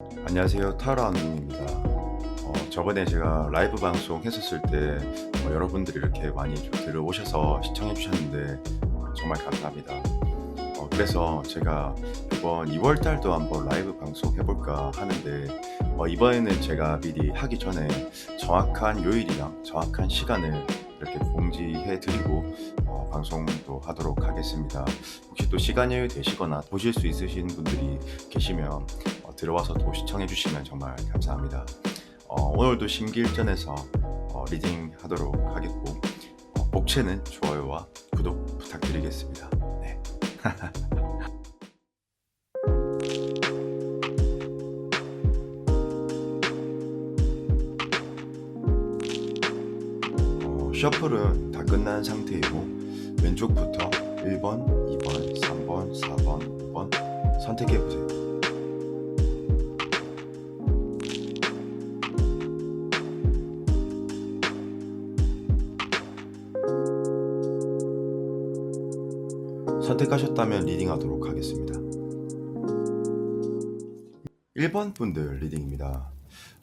안녕하세요. 타로아님입니다. 저번에 제가 라이브 방송 했었을 때 여러분들이 이렇게 많이 좀 들어오셔서 시청해 주셨는데 정말 감사합니다. 그래서 제가 이번 2월 달도 한번 라이브 방송 해볼까 하는데 이번에는 제가 미리 하기 전에 정확한 요일이랑 정확한 시간을 이렇게 공지해 드리고 방송도 하도록 하겠습니다. 혹시 또 시간이 되시거나 보실 수 있으신 분들이 계시면 들어와서 또 시청해 주시면 정말 감사합니다. 오늘도 심기일전에서 리딩 하도록 하겠고 복채는 좋아요와 구독 부탁드리겠습니다. 네. 셔플은 다 끝난 상태이고 왼쪽부터 1번, 2번, 3번, 4번, 5번 선택해보세요. 선택하셨다면 리딩하도록 하겠습니다. 1번 분들 리딩입니다.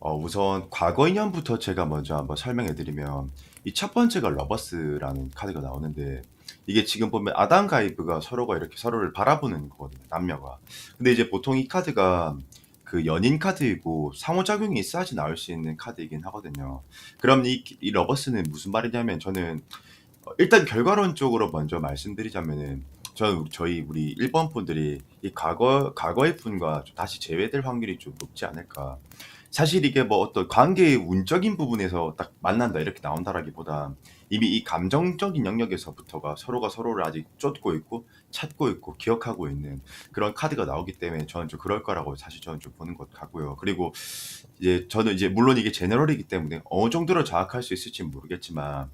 우선 과거 인연부터 제가 먼저 한번 설명해 드리면 이 첫 번째가 러버스라는 카드가 나오는데 이게 지금 보면 아담 가이브가 서로가 이렇게 서로를 바라보는 거거든요, 남녀가. 근데 이제 보통 이 카드가 그 연인 카드이고 상호작용이 있어야지 나올 수 있는 카드이긴 하거든요. 그럼 이 러버스는 무슨 말이냐면 저는 일단 결과론적으로 먼저 말씀드리자면은 저희 우리 1번 분들이 이 과거의 분과 좀 다시 재회될 확률이 좀 높지 않을까. 사실 이게 뭐 어떤 관계의 운적인 부분에서 딱 만난다 이렇게 나온다라기보다 이미 이 감정적인 영역에서부터가 서로가 서로를 아직 쫓고 있고 찾고 있고 기억하고 있는 그런 카드가 나오기 때문에 저는 좀 그럴 거라고 사실 저는 좀 보는 것 같고요. 그리고 이제 저는 이제 물론 이게 제너럴이기 때문에 어느 정도로 정확할 수 있을지는 모르겠지만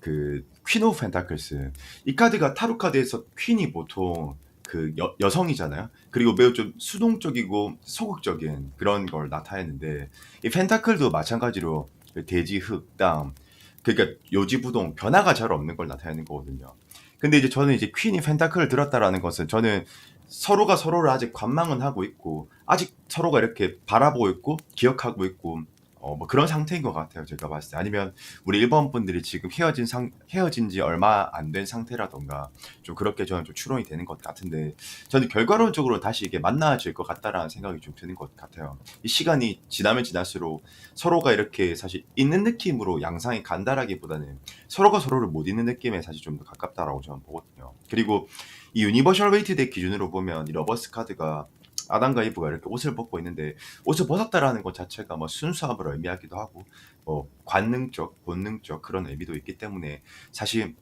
그 퀸 오브 펜타클스 이 카드가 타로 카드에서 퀸이 보통 그 여성이잖아요. 그리고 매우 좀 수동적이고 소극적인 그런 걸 나타내는데 이 펜타클도 마찬가지로 그 대지, 흙, 땅 그러니까 요지부동 변화가 잘 없는 걸 나타내는 거거든요. 근데 이제 저는 이제 퀸이 펜타클을 들었다라는 것은 저는 서로가 서로를 아직 관망은 하고 있고 아직 서로가 이렇게 바라보고 있고 기억하고 있고 뭐 그런 상태인 것 같아요. 제가 봤을 때. 아니면 우리 일본 분들이 지금 헤어진 지 얼마 안 된 상태라던가 좀 그렇게 저는 좀 추론이 되는 것 같은데 저는 결과론적으로 다시 이게 만나질 것 같다라는 생각이 좀 드는 것 같아요. 이 시간이 지나면 지날수록 서로가 이렇게 사실 있는 느낌으로 양상이 간다라기보다는 서로가 서로를 못 잊는 느낌에 사실 좀 더 가깝다라고 저는 보거든요. 그리고 이 유니버셜 웨이트 덱 기준으로 보면 이 러버스 카드가 아담과 이브가 이렇게 옷을 벗고 있는데 옷을 벗었다라는 것 자체가 뭐 순수함을 의미하기도 하고 뭐 관능적, 본능적 그런 의미도 있기 때문에 사실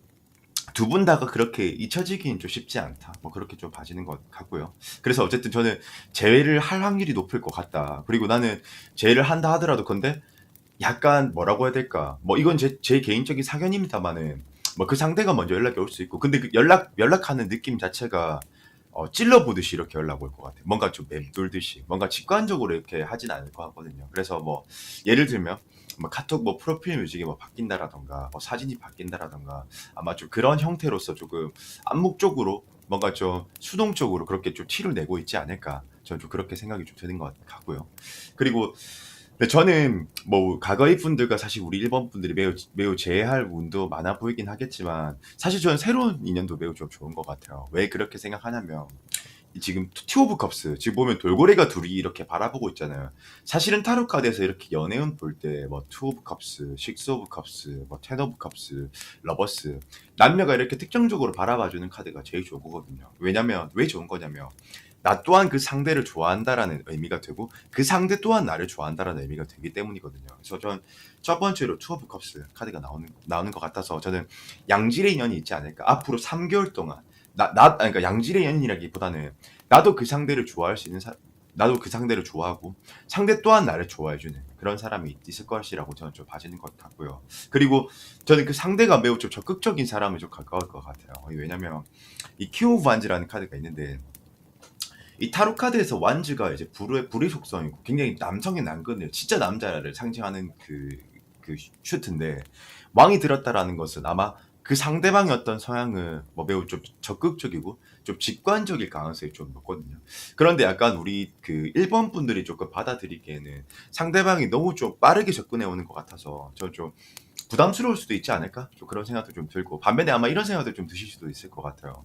두 분 다가 그렇게 잊혀지기는 좀 쉽지 않다. 뭐 그렇게 좀 봐지는 것 같고요. 그래서 어쨌든 저는 재회를 할 확률이 높을 것 같다. 그리고 나는 재회를 한다 하더라도 근데 약간 뭐라고 해야 될까? 뭐 이건 제 개인적인 사견입니다만은 뭐 그 상대가 먼저 연락이 올 수 있고 근데 그 연락하는 느낌 자체가 찔러보듯이 이렇게 연락 올 것 같아요. 뭔가 좀 맴돌듯이 뭔가 직관적으로 이렇게 하진 않을 것 같거든요. 그래서 뭐 예를 들면 뭐 카톡 뭐 프로필 뮤직이 뭐 바뀐다라던가 뭐 사진이 바뀐다라던가 아마 좀 그런 형태로서 조금 암묵적으로 뭔가 좀 수동적으로 그렇게 좀 티를 내고 있지 않을까 저는 좀 그렇게 생각이 좀 드는 것 같고요. 그리고 근데 저는 뭐 과거의 분들과 사실 우리 일본 분들이 매우 재해할 운도 많아 보이긴 하겠지만 사실 저는 새로운 인연도 매우 좀 좋은 것 같아요. 왜 그렇게 생각하냐면 이 지금 투 오브 컵스 지금 보면 돌고래가 둘이 이렇게 바라보고 있잖아요. 사실은 타로 카드에서 이렇게 연애운 볼 때 뭐 투 오브 컵스, 식스 오브 컵스, 뭐 텐 오브 컵스, 러버스 남녀가 이렇게 특정적으로 바라봐주는 카드가 제일 좋은 거거든요. 왜냐면 왜 좋은 거냐면 나 또한 그 상대를 좋아한다라는 의미가 되고 그 상대 또한 나를 좋아한다라는 의미가 되기 때문이거든요. 그래서 전 첫 번째로 투 오브 컵스 카드가 나오는 것 같아서 저는 양질의 인연이 있지 않을까. 앞으로 3개월 동안 그러니까 양질의 인연이라기보다는 나도 그 상대를 좋아할 수 있는 나도 그 상대를 좋아하고 상대 또한 나를 좋아해주는 그런 사람이 있을 것이라고 저는 좀 봐지는 것 같고요. 그리고 저는 그 상대가 매우 좀 적극적인 사람을 좀 가까울 것 같아요. 왜냐면 이 킹 오브 완즈라는 카드가 있는데 이 타로 카드에서 완즈가 이제 불의 속성이고 굉장히 남성의 난근을 진짜 남자를 상징하는 그 슈트인데 왕이 들었다라는 것은 아마 그 상대방의 어떤 성향을 뭐 매우 좀 적극적이고 좀 직관적일 가능성이 좀 높거든요. 그런데 약간 우리 그 1번 분들이 조금 받아들이기에는 상대방이 너무 좀 빠르게 접근해 오는 것 같아서 저는 좀 부담스러울 수도 있지 않을까? 좀 그런 생각도 좀 들고 반면에 아마 이런 생각도 좀 드실 수도 있을 것 같아요.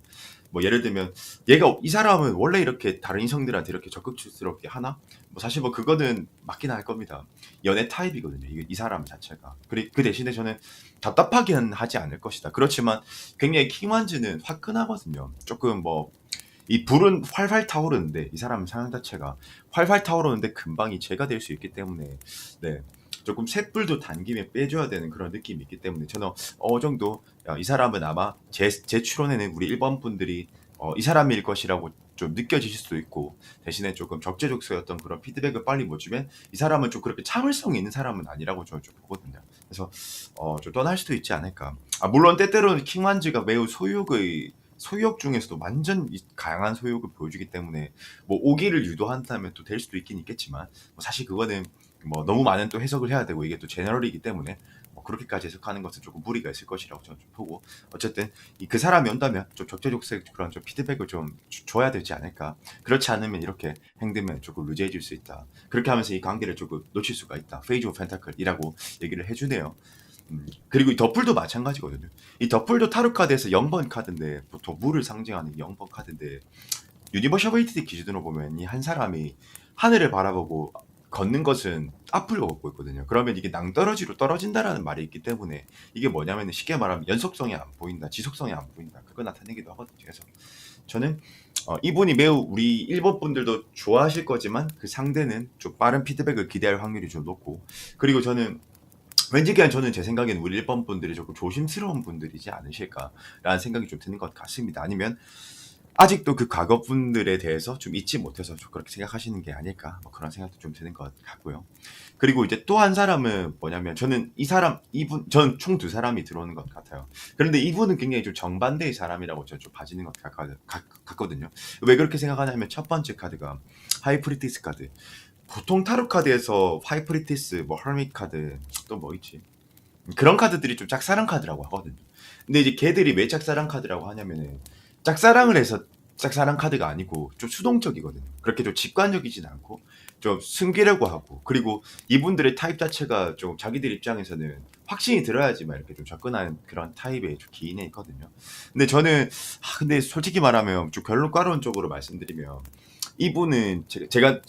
뭐 예를 들면 얘가 이 사람은 원래 이렇게 다른 이성들한테 이렇게 적극적스럽게 하나? 뭐 사실 뭐 그거는 맞긴 할 겁니다. 연애 타입이거든요. 이 사람 자체가. 그 대신에 저는 답답하긴 하지 않을 것이다. 그렇지만 굉장히 킹완즈는 화끈하거든요. 조금 뭐 이 불은 활활 타오르는데 이 사람 상황 자체가 활활 타오르는데 금방이 재가 될 수 있기 때문에 네. 조금 쇳불도 단김에 빼줘야 되는 그런 느낌이 있기 때문에 저는 정도 이 사람은 아마 제 추론에는 우리 1번 분들이 이 사람일 것이라고 좀 느껴지실 수도 있고 대신에 조금 적재적소였던 그런 피드백을 빨리 못 주면 이 사람은 좀 그렇게 참을성이 있는 사람은 아니라고 저는 좀 보거든요. 그래서 좀 떠날 수도 있지 않을까. 물론 때때로는 킹완즈가 매우 소유욕 중에서도 완전 강한 소유욕을 보여주기 때문에 뭐 오기를 유도한다면 또 될 수도 있긴 있겠지만 뭐 사실 그거는 뭐 너무 많은 또 해석을 해야 되고 이게 또 제너럴이기 때문에 뭐 그렇게까지 해석하는 것은 조금 무리가 있을 것이라고 저는 좀 보고 어쨌든 그 사람이 온다면 좀 적재적소에 그런 좀 피드백을 좀 줘야 되지 않을까. 그렇지 않으면 이렇게 행동면 조금 루즈해질 수 있다. 그렇게 하면서 이 관계를 조금 놓칠 수가 있다. 페이지 오브 펜타클이라고 얘기를 해주네요. 그리고 이 더풀도 마찬가지거든요. 이 더풀도 타로 카드에서 0번 카드인데 보통 물을 상징하는 0번 카드인데 유니버셜 웨이트 기준으로 보면 이 한 사람이 하늘을 바라보고 걷는 것은 앞을 걷고 있거든요. 그러면 이게 낭떠러지로 떨어진다라는 말이 있기 때문에 이게 뭐냐면 쉽게 말하면 연속성이 안 보인다, 지속성이 안 보인다. 그거 나타내기도 하거든요. 그래서 저는 이분이 매우 우리 일본 분들도 좋아하실 거지만 그 상대는 좀 빠른 피드백을 기대할 확률이 좀 높고 그리고 저는 왠지 그냥 저는 제 생각에는 우리 일본 분들이 조금 조심스러운 분들이지 않으실까라는 생각이 좀 드는 것 같습니다. 아니면 아직도 그 과거 분들에 대해서 좀 잊지 못해서 좀 그렇게 생각하시는 게 아닐까 뭐 그런 생각도 좀 드는 것 같고요. 그리고 이제 또 한 사람은 뭐냐면 저는 저는 총 두 사람이 들어오는 것 같아요. 그런데 이분은 굉장히 좀 정반대의 사람이라고 저는 좀 봐지는 것 같거든요. 왜 그렇게 생각하냐면 첫 번째 카드가 하이프리티스 카드. 보통 타로 카드에서 하이프리티스, 뭐 허밋 카드 또 뭐 있지? 그런 카드들이 좀 짝사랑 카드라고 하거든요. 근데 이제 걔들이 왜 짝사랑 카드라고 하냐면은 짝사랑을 해서 짝사랑 카드가 아니고 좀 수동적이거든요. 그렇게 좀 직관적이진 않고 좀 숨기려고 하고 그리고 이분들의 타입 자체가 좀 자기들 입장에서는 확신이 들어야지만 이렇게 좀 접근하는 그런 타입의 좀 기인에 있거든요. 근데 저는 근데 솔직히 말하면 좀 결론가론적으로 말씀드리면 이분은 제가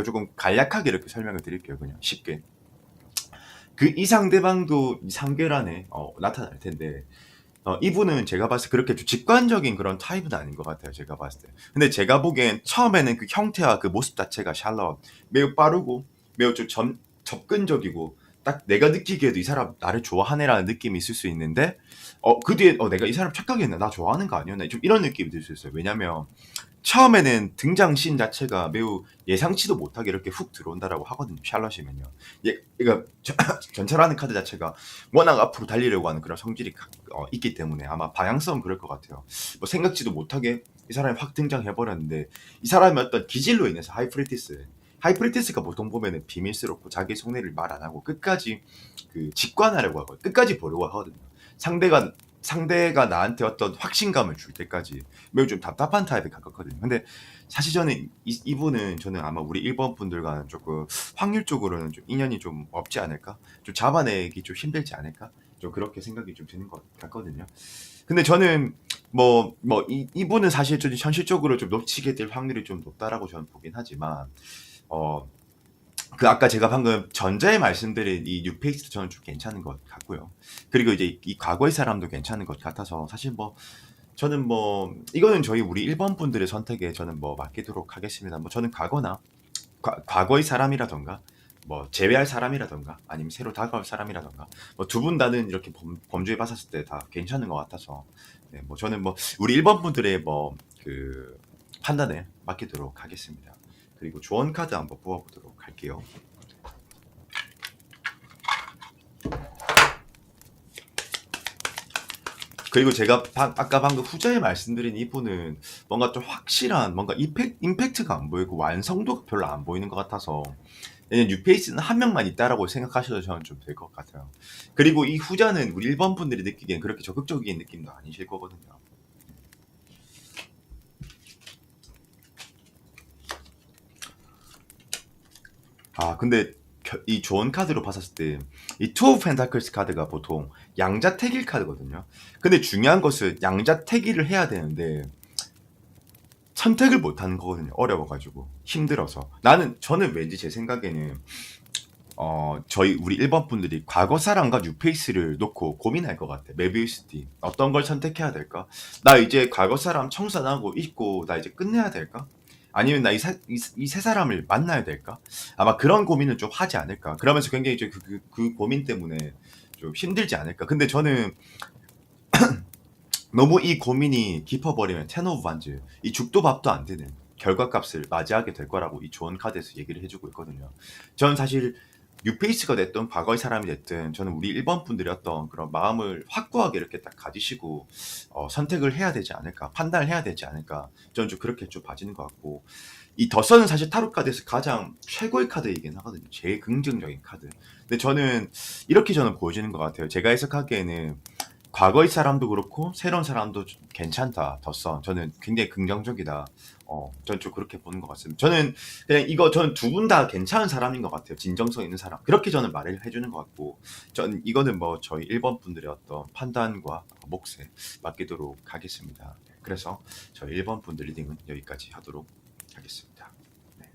조금 간략하게 이렇게 설명을 드릴게요. 그냥 쉽게. 이 상대방도 이 상계란에 나타날 텐데 이분은 제가 봤을 때 그렇게 좀 직관적인 그런 타입은 아닌 것 같아요. 제가 봤을 때. 근데 제가 보기엔 처음에는 그 형태와 그 모습 자체가 샬럿 매우 빠르고 매우 좀 접근적이고 딱 내가 느끼기에도 이 사람 나를 좋아하네라는 느낌이 있을 수 있는데 그 뒤에 내가 이 사람 착각했나 나 좋아하는 거 아니었나 좀 이런 느낌이 들 수 있어요. 왜냐면 처음에는 등장씬 자체가 매우 예상치도 못하게 이렇게 훅 들어온다라고 하거든요. 샬럿이면요. 그러니까 전철하는 카드 자체가 워낙 앞으로 달리려고 하는 그런 성질이 있기 때문에 아마 방향성은 그럴 것 같아요. 뭐 생각지도 못하게 이 사람이 확 등장해 버렸는데 이 사람의 어떤 기질로 인해서 하이프리티스가 보통 보면은 비밀스럽고 자기 속내를 말 안 하고 끝까지 그 직관하려고 하고 끝까지 보려고 하거든요. 상대가 나한테 어떤 확신감을 줄 때까지 매우 좀 답답한 타입에 가깝거든요. 근데 사실 저는 이분은 저는 아마 우리 1번 분들과는 조금 확률적으로는 좀 인연이 좀 없지 않을까? 좀 잡아내기 좀 힘들지 않을까? 좀 그렇게 생각이 좀 드는 것 같거든요. 근데 저는 이분은 사실 좀 현실적으로 좀 놓치게 될 확률이 좀 높다라고 저는 보긴 하지만 어, 아까 제가 방금 전자에 말씀드린 이 뉴페이스도 저는 좀 괜찮은 것 같고요. 그리고 이제 이 과거의 사람도 괜찮은 것 같아서 사실 저는 이거는 저희 우리 1번 분들의 선택에 저는 맡기도록 하겠습니다. 저는 과거의 사람이라던가 제외할 사람이라던가 아니면 새로 다가올 사람이라던가 두 분 다는 이렇게 범주에 봤었을 때 다 괜찮은 것 같아서 네, 저는 우리 1번 분들의 그 판단에 맡기도록 하겠습니다. 그리고 조언 카드 한번 뽑아보도록 할게요. 그리고 제가 아까 방금 후자에 말씀드린 이분은 뭔가 좀 확실한 뭔가 임팩트가 안 보이고 완성도가 별로 안 보이는 것 같아서 왜냐면 뉴페이스는 한 명만 있다라고 생각하셔도 저는 좀 될 것 같아요. 그리고 이 후자는 우리 1번 분들이 느끼기엔 그렇게 적극적인 느낌도 아니실 거거든요. 근데 이 좋은 카드로 봤었을 때 이 투 오브 펜타클스 카드가 보통 양자택일 카드거든요. 근데 중요한 것은 양자택일을 해야 되는데 선택을 못 하는 거거든요. 어려워 가지고. 힘들어서. 저는 왠지 제 생각에는 저희 우리 1번 분들이 과거 사랑과 뉴페이스를 놓고 고민할 것 같아. 메비우스티. 어떤 걸 선택해야 될까? 나 이제 과거 사람 청산하고 잊고 나 이제 끝내야 될까? 아니면 나 이 세 사람을 만나야 될까? 아마 그런 고민을 좀 하지 않을까? 그러면서 굉장히 이제 그 고민 때문에 좀 힘들지 않을까? 근데 저는 너무 이 고민이 깊어버리면 텐 오브 반즈, 이 죽도 밥도 안 되는 결과값을 맞이하게 될 거라고 이 좋은 카드에서 얘기를 해주고 있거든요. 저는 사실 뉴페이스가 됐든 과거의 사람이 됐든 저는 우리 1번 분들이 어떤 그런 마음을 확고하게 이렇게 딱 가지시고 선택을 해야 되지 않을까, 판단을 해야 되지 않을까, 저는 좀 그렇게 좀 봐지는 것 같고, 이 더선은 사실 타로 카드에서 가장 최고의 카드이긴 하거든요. 제일 긍정적인 카드. 근데 저는 보여지는 것 같아요. 제가 해석하기에는 과거의 사람도 그렇고 새로운 사람도 괜찮다. 더선 저는 굉장히 긍정적이다. 저는 좀 그렇게 보는 것 같습니다. 저는 두 분 다 괜찮은 사람인 것 같아요. 진정성 있는 사람. 그렇게 저는 말을 해주는 것 같고, 전 이거는 뭐 저희 1번 분들의 어떤 판단과 몫에 맡기도록 하겠습니다. 네, 그래서 저희 1번 분들 리딩은 여기까지 하도록 하겠습니다. 네.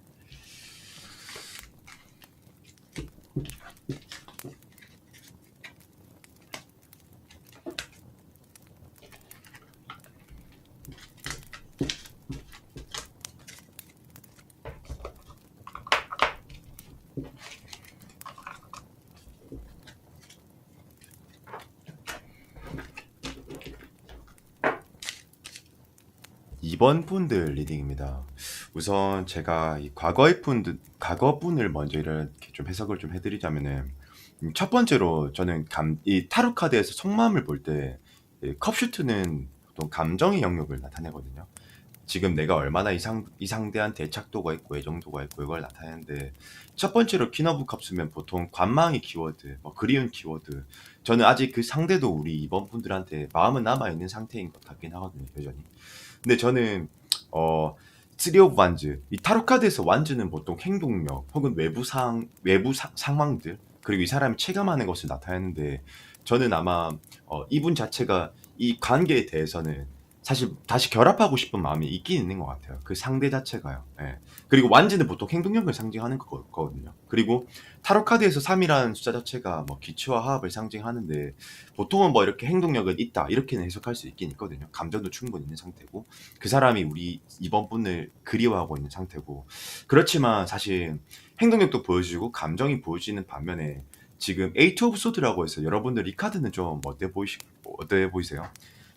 이번 분들 리딩입니다. 우선 제가 이 과거 분을 먼저 이렇게 좀 해석을 좀 해드리자면은, 첫 번째로 저는 이 타로 카드에서 속마음을 볼 때, 컵슈트는 보통 감정의 영역을 나타내거든요. 지금 내가 얼마나 이 상대한테 애착도가 있고 애정도가 있고 이걸 나타내는데, 첫 번째로 퀸 오브 컵스면 보통 관망의 키워드, 뭐 그리운 키워드. 저는 아직 그 상대도 우리 이번 분들한테 마음은 남아 있는 상태인 것 같긴 하거든요, 여전히. 근데 저는 쓰리 오브 완즈, 이 타로 카드에서 완즈는 보통 행동력 혹은 외부 상황들, 그리고 이 사람이 체감하는 것을 나타내는데, 저는 아마 이분 자체가 이 관계에 대해서는 사실 다시 결합하고 싶은 마음이 있긴 있는 것 같아요. 그 상대 자체가요. 예. 그리고 완즈는 보통 행동력을 상징하는 거거든요. 그리고 타로 카드에서 3이라는 숫자 자체가 뭐 기초와 화합을 상징하는데, 보통은 뭐 이렇게 행동력은 있다 이렇게는 해석할 수 있긴 있거든요. 감정도 충분히 있는 상태고, 그 사람이 우리 이번 분을 그리워하고 있는 상태고, 그렇지만 사실 행동력도 보여주고 감정이 보여지는 반면에, 지금 에이트 오브 소드라고 해서 여러분들 이 카드는 좀 어때 보이세요?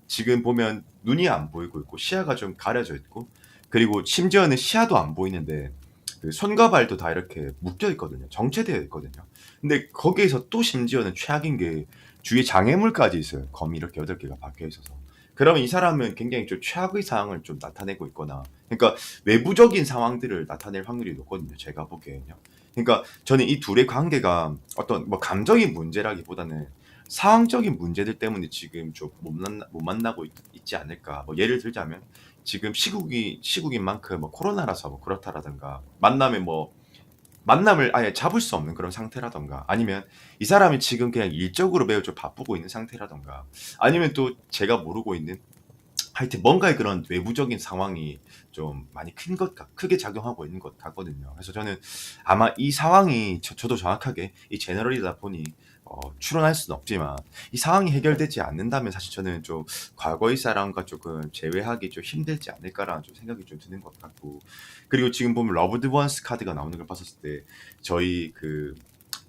지금 보면 눈이 안 보이고 있고 시야가 좀 가려져 있고, 그리고 심지어는 시야도 안 보이는데 그 손과 발도 다 이렇게 묶여 있거든요. 정체되어 있거든요. 근데 거기에서 또 심지어는 최악인 게 주위에 장애물까지 있어요. 검이 이렇게 8개가 박혀 있어서. 그러면 이 사람은 굉장히 좀 최악의 상황을 좀 나타내고 있거나, 그러니까 외부적인 상황들을 나타낼 확률이 높거든요. 제가 보기에는요. 그러니까 저는 이 둘의 관계가 어떤 뭐 감정의 문제라기보다는 상황적인 문제들 때문에 지금 좀 못 만나고 있지 않을까. 뭐 예를 들자면 지금 시국인 만큼 뭐 코로나라서 뭐 그렇다라든가, 만남을 아예 잡을 수 없는 그런 상태라던가, 아니면 이 사람이 지금 그냥 일적으로 매우 좀 바쁘고 있는 상태라던가, 아니면 또 제가 모르고 있는, 하여튼 뭔가의 그런 외부적인 상황이 좀 많이 크게 작용하고 있는 것 같거든요. 그래서 저는 아마 이 상황이 저도 정확하게 이 제너럴이다 보니 추론할 수는 없지만, 이 상황이 해결되지 않는다면 사실 저는 좀 과거의 사람과 조금 재회하기 좀 힘들지 않을까라는 좀 생각이 좀 드는 것 같고, 그리고 지금 보면 러브드 원스 카드가 나오는 걸 봤었을 때 저희 그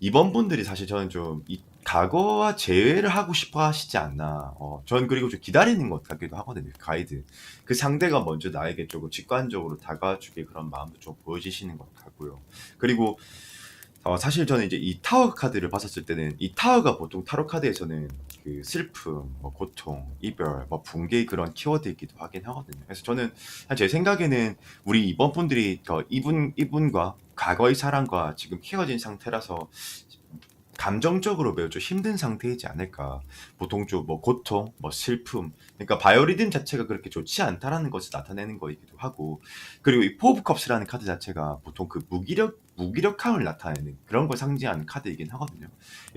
이번 분들이 사실 저는 좀 이 과거와 재회를 하고 싶어 하시지 않나. 전 그리고 좀 기다리는 것 같기도 하거든요, 가이드. 그 상대가 먼저 나에게 조금 직관적으로 다가와주길 그런 마음도 좀 보여지시는 것 같고요. 그리고 사실 저는 이제 이 타워 카드를 봤었을 때는, 이 타워가 보통 타로 카드에서는 그 슬픔, 뭐 고통, 이별, 뭐 붕괴의 그런 키워드이기도 하긴 하거든요. 그래서 저는 제 생각에는 우리 이번 분들이 이분과 과거의 사랑과 지금 헤어진 상태라서 감정적으로 매우 좀 힘든 상태이지 않을까. 보통 좀 뭐 고통, 뭐 슬픔, 그러니까 바이오리듬 자체가 그렇게 좋지 않다라는 것을 나타내는 거이기도 하고, 그리고 이 포 오브 컵스라는 카드 자체가 보통 그 무기력함을 나타내는 그런 걸 상징하는 카드이긴 하거든요.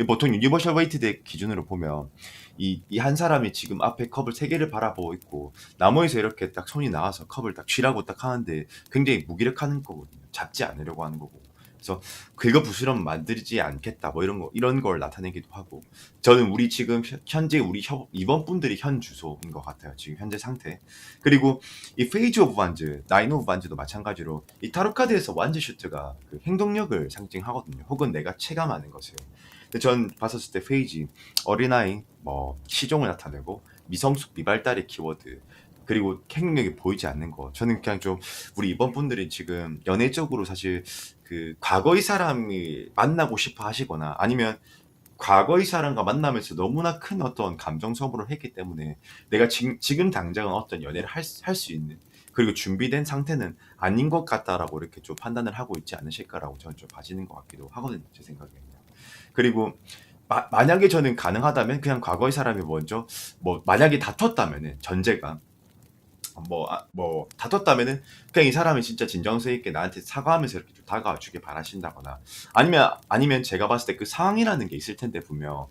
보통 유니버셜 웨이트 덱 기준으로 보면 이 한 사람이 지금 앞에 컵을 세 개를 바라보고 있고 나무에서 이렇게 딱 손이 나와서 컵을 딱 쥐라고 딱 하는데 굉장히 무기력한 거거든요. 잡지 않으려고 하는 거고. 그래서 긁어부스럼 만들지 않겠다 뭐 이런 걸 나타내기도 하고, 저는 우리 지금 현재 우리 이번 분들이 현 주소인 것 같아요. 지금 현재 상태. 그리고 이 페이지 오브 완즈, 나인 오브 완즈도 마찬가지로 이 타로 카드에서 완즈 슈트가 그 행동력을 상징하거든요. 혹은 내가 체감하는 것을. 근데 전 봤었을 때 페이지 어린아이 뭐 시종을 나타내고 미성숙 미발달의 키워드, 그리고 행동력이 보이지 않는 거. 저는 그냥 좀 우리 이번 분들이 지금 연애적으로 사실 그 과거의 사람이 만나고 싶어 하시거나 아니면 과거의 사람과 만나면서 너무나 큰 어떤 감정 소모를 했기 때문에 내가 지금 당장은 어떤 연애를 할 수 있는, 그리고 준비된 상태는 아닌 것 같다라고 이렇게 좀 판단을 하고 있지 않으실까라고 저는 좀 봐지는 것 같기도 하거든요. 제 생각에는요. 그리고 만약에 저는 가능하다면 그냥 과거의 사람이 먼저 뭐 만약에 다퉜다면은 전제가 뭐 다퉜다면은 그냥 이 사람이 진짜 진정성 있게 나한테 사과하면서 이렇게 좀 다가와 주길 바라신다거나, 아니면 제가 봤을 때 그 상황이라는 게 있을 텐데 분명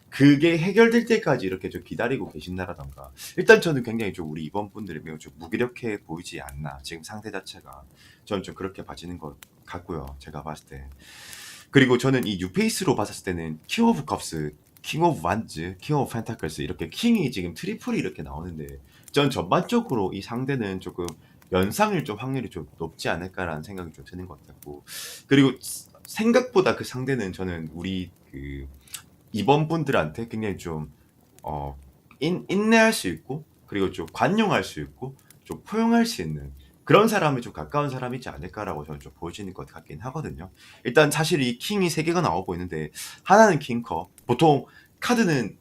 그게 해결될 때까지 이렇게 좀 기다리고 계신다라던가. 일단 저는 굉장히 좀 우리 이번 분들이 매우 좀 무기력해 보이지 않나, 지금 상태 자체가. 저는 좀 그렇게 봐지는 것 같고요, 제가 봤을 때. 그리고 저는 이 뉴페이스로 봤을 때는 킹 오브 컵스, 킹 오브 완즈, 킹 오브 펜타클스, 이렇게 킹이 지금 트리플이 이렇게 나오는데 전 전반적으로 이 상대는 조금 연상일 좀 확률이 좀 높지 않을까라는 생각이 좀 드는 것 같고, 그리고 생각보다 그 상대는 저는 우리 그 이번 분들한테 굉장히 좀 어, 인내할 수 있고, 그리고 좀 관용할 수 있고, 좀 포용할 수 있는 그런 사람이 좀 가까운 사람이지 않을까라고 저는 좀 보여지는 것 같긴 하거든요. 일단 사실 이 킹이 세 개가 나오고 있는데 하나는 킹컵. 보통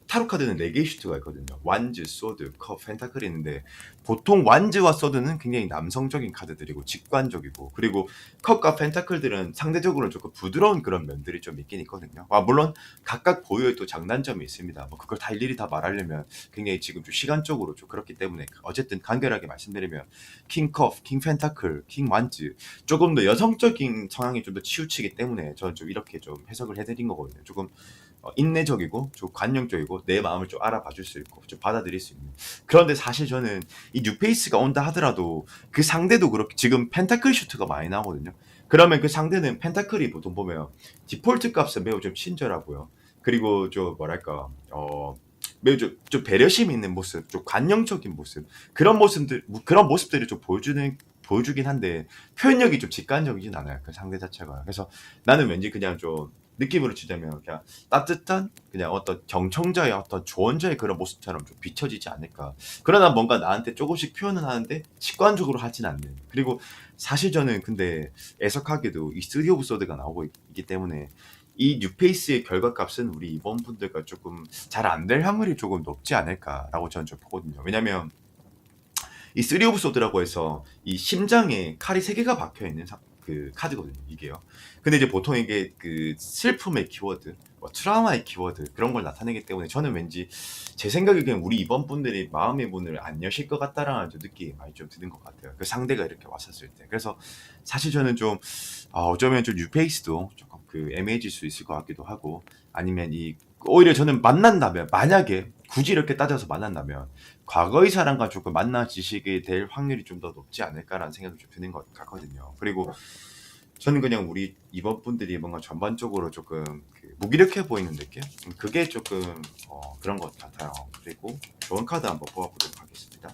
타로 카드는 네 개의 슈트가 있거든요. 완즈, 소드, 컵, 펜타클이 있는데 보통 완즈와 소드는 굉장히 남성적인 카드들이고 직관적이고, 그리고 컵과 펜타클들은 상대적으로 조금 부드러운 그런 면들이 좀 있긴 있거든요. 물론 각각 보유의 또 장단점이 있습니다. 뭐 그걸 다 일일이 다 말하려면 굉장히 지금 좀 시간적으로 좀 그렇기 때문에 어쨌든 간결하게 말씀드리면 킹컵, 킹 펜타클, 킹 완즈, 조금 더 여성적인 성향이 좀 더 치우치기 때문에 저는 좀 이렇게 좀 해석을 해드린 거거든요. 조금 인내적이고 좀 관용적이고 내 마음을 좀 알아봐 줄 수 있고 좀 받아들일 수 있는. 그런데 사실 저는 이 뉴페이스가 온다 하더라도 그 상대도 그렇게 지금 펜타클 슈트가 많이 나오거든요. 그러면 그 상대는 펜타클이 보통 보면 디폴트 값은 매우 좀 친절하고요. 그리고 좀 뭐랄까 매우 좀 배려심 있는 모습, 좀 관용적인 모습, 그런 모습들을 좀 보여주긴 한데 표현력이 좀 직관적이진 않아요, 그 상대 자체가. 그래서 나는 왠지 그냥 좀 느낌으로 치자면 그냥 따뜻한 그냥 어떤 경청자의 어떤 조언자의 그런 모습처럼 좀 비춰지지 않을까. 그러나 뭔가 나한테 조금씩 표현은 하는데 직관적으로 하진 않는. 그리고 사실 저는 근데 애석하게도 이 3 오브 소드가 나오고 있기 때문에 이 뉴페이스의 결과값은 우리 이번 분들과 조금 잘 안 될 확률이 조금 높지 않을까라고 저는 좀 보거든요. 왜냐면 이 3 오브 소드라고 해서 이 심장에 칼이 3개가 박혀 있는 그 카드거든요, 이게요. 근데 이제 보통 이게 그 슬픔의 키워드, 뭐 트라우마의 키워드 그런 걸 나타내기 때문에 저는 왠지 제 생각에 그냥 우리 이번 분들이 마음의 문을 안 여실 것 같다라는 좀 느낌이 많이 좀 드는 것 같아요. 그 상대가 이렇게 왔었을 때. 그래서 사실 저는 좀 어쩌면 좀 뉴페이스도 조금 그 애매해질 수 있을 것 같기도 하고, 아니면 오히려 저는 만난다면, 만약에 굳이 이렇게 따져서 만난다면 과거의 사람과 조금 만나지시게 될 확률이 좀 더 높지 않을까라는 생각이 좀 드는 것 같거든요. 그리고 저는 그냥 우리 이번 분들이 뭔가 전반적으로 조금 그 무기력해 보이는 느낌? 그게 조금 그런 것 같아요. 그리고 좋은 카드 한번 뽑아보도록 하겠습니다.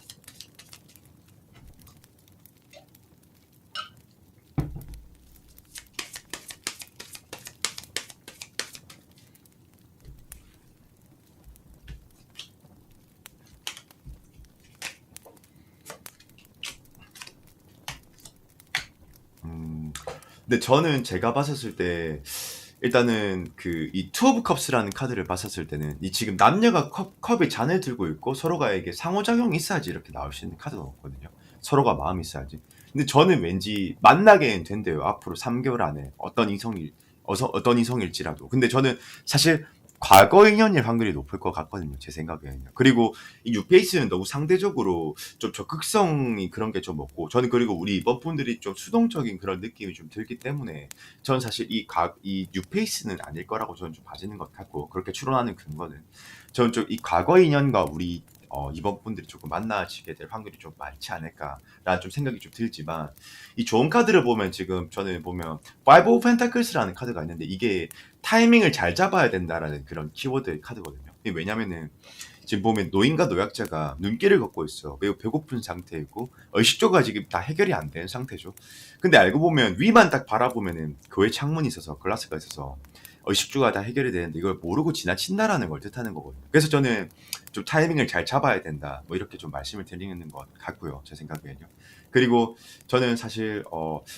근데 저는 제가 봤었을 때 일단은 그 이 투 오브 컵스라는 카드를 봤었을 때는 이 지금 남녀가 컵에 잔을 들고 있고 서로가 이게 상호작용이 있어야지 이렇게 나올 수 있는 카드가 없거든요. 서로가 마음이 있어야지. 근데 저는 왠지 만나게 된대요. 앞으로 3개월 안에 어떤 이성일지라도. 근데 저는 사실 과거 인연일 확률이 높을 것 같거든요. 제 생각에는요. 그리고 이 뉴페이스는 너무 상대적으로 좀 적극성이 그런 게 좀 없고 저는 그리고 우리 이번 분들이 좀 수동적인 그런 느낌이 좀 들기 때문에 저는 사실 이 뉴페이스는 아닐 거라고 저는 좀 봐지는 것 같고 그렇게 추론하는 근거는 저는 좀 이 과거 인연과 우리 이번 분들이 조금 만나시게 될 확률이 좀 많지 않을까라는 좀 생각이 좀 들지만 이 좋은 카드를 보면 지금 저는 보면 Five of Pentacles라는 카드가 있는데 이게 타이밍을 잘 잡아야 된다라는 그런 키워드 카드거든요. 이게 왜냐면은 지금 보면 노인과 노약자가 눈길을 걷고 있어. 매우 배고픈 상태이고 의식조가 지금 다 해결이 안 된 상태죠. 근데 알고 보면 위만 딱 바라보면은 교회 창문이 있어서 글라스가 있어서 의식주가 다 해결이 되는데 이걸 모르고 지나친다라는 걸 뜻하는 거거든요. 그래서 저는 좀 타이밍을 잘 잡아야 된다. 뭐 이렇게 좀 말씀을 드리는 것 같고요. 제 생각에는요. 그리고 저는 사실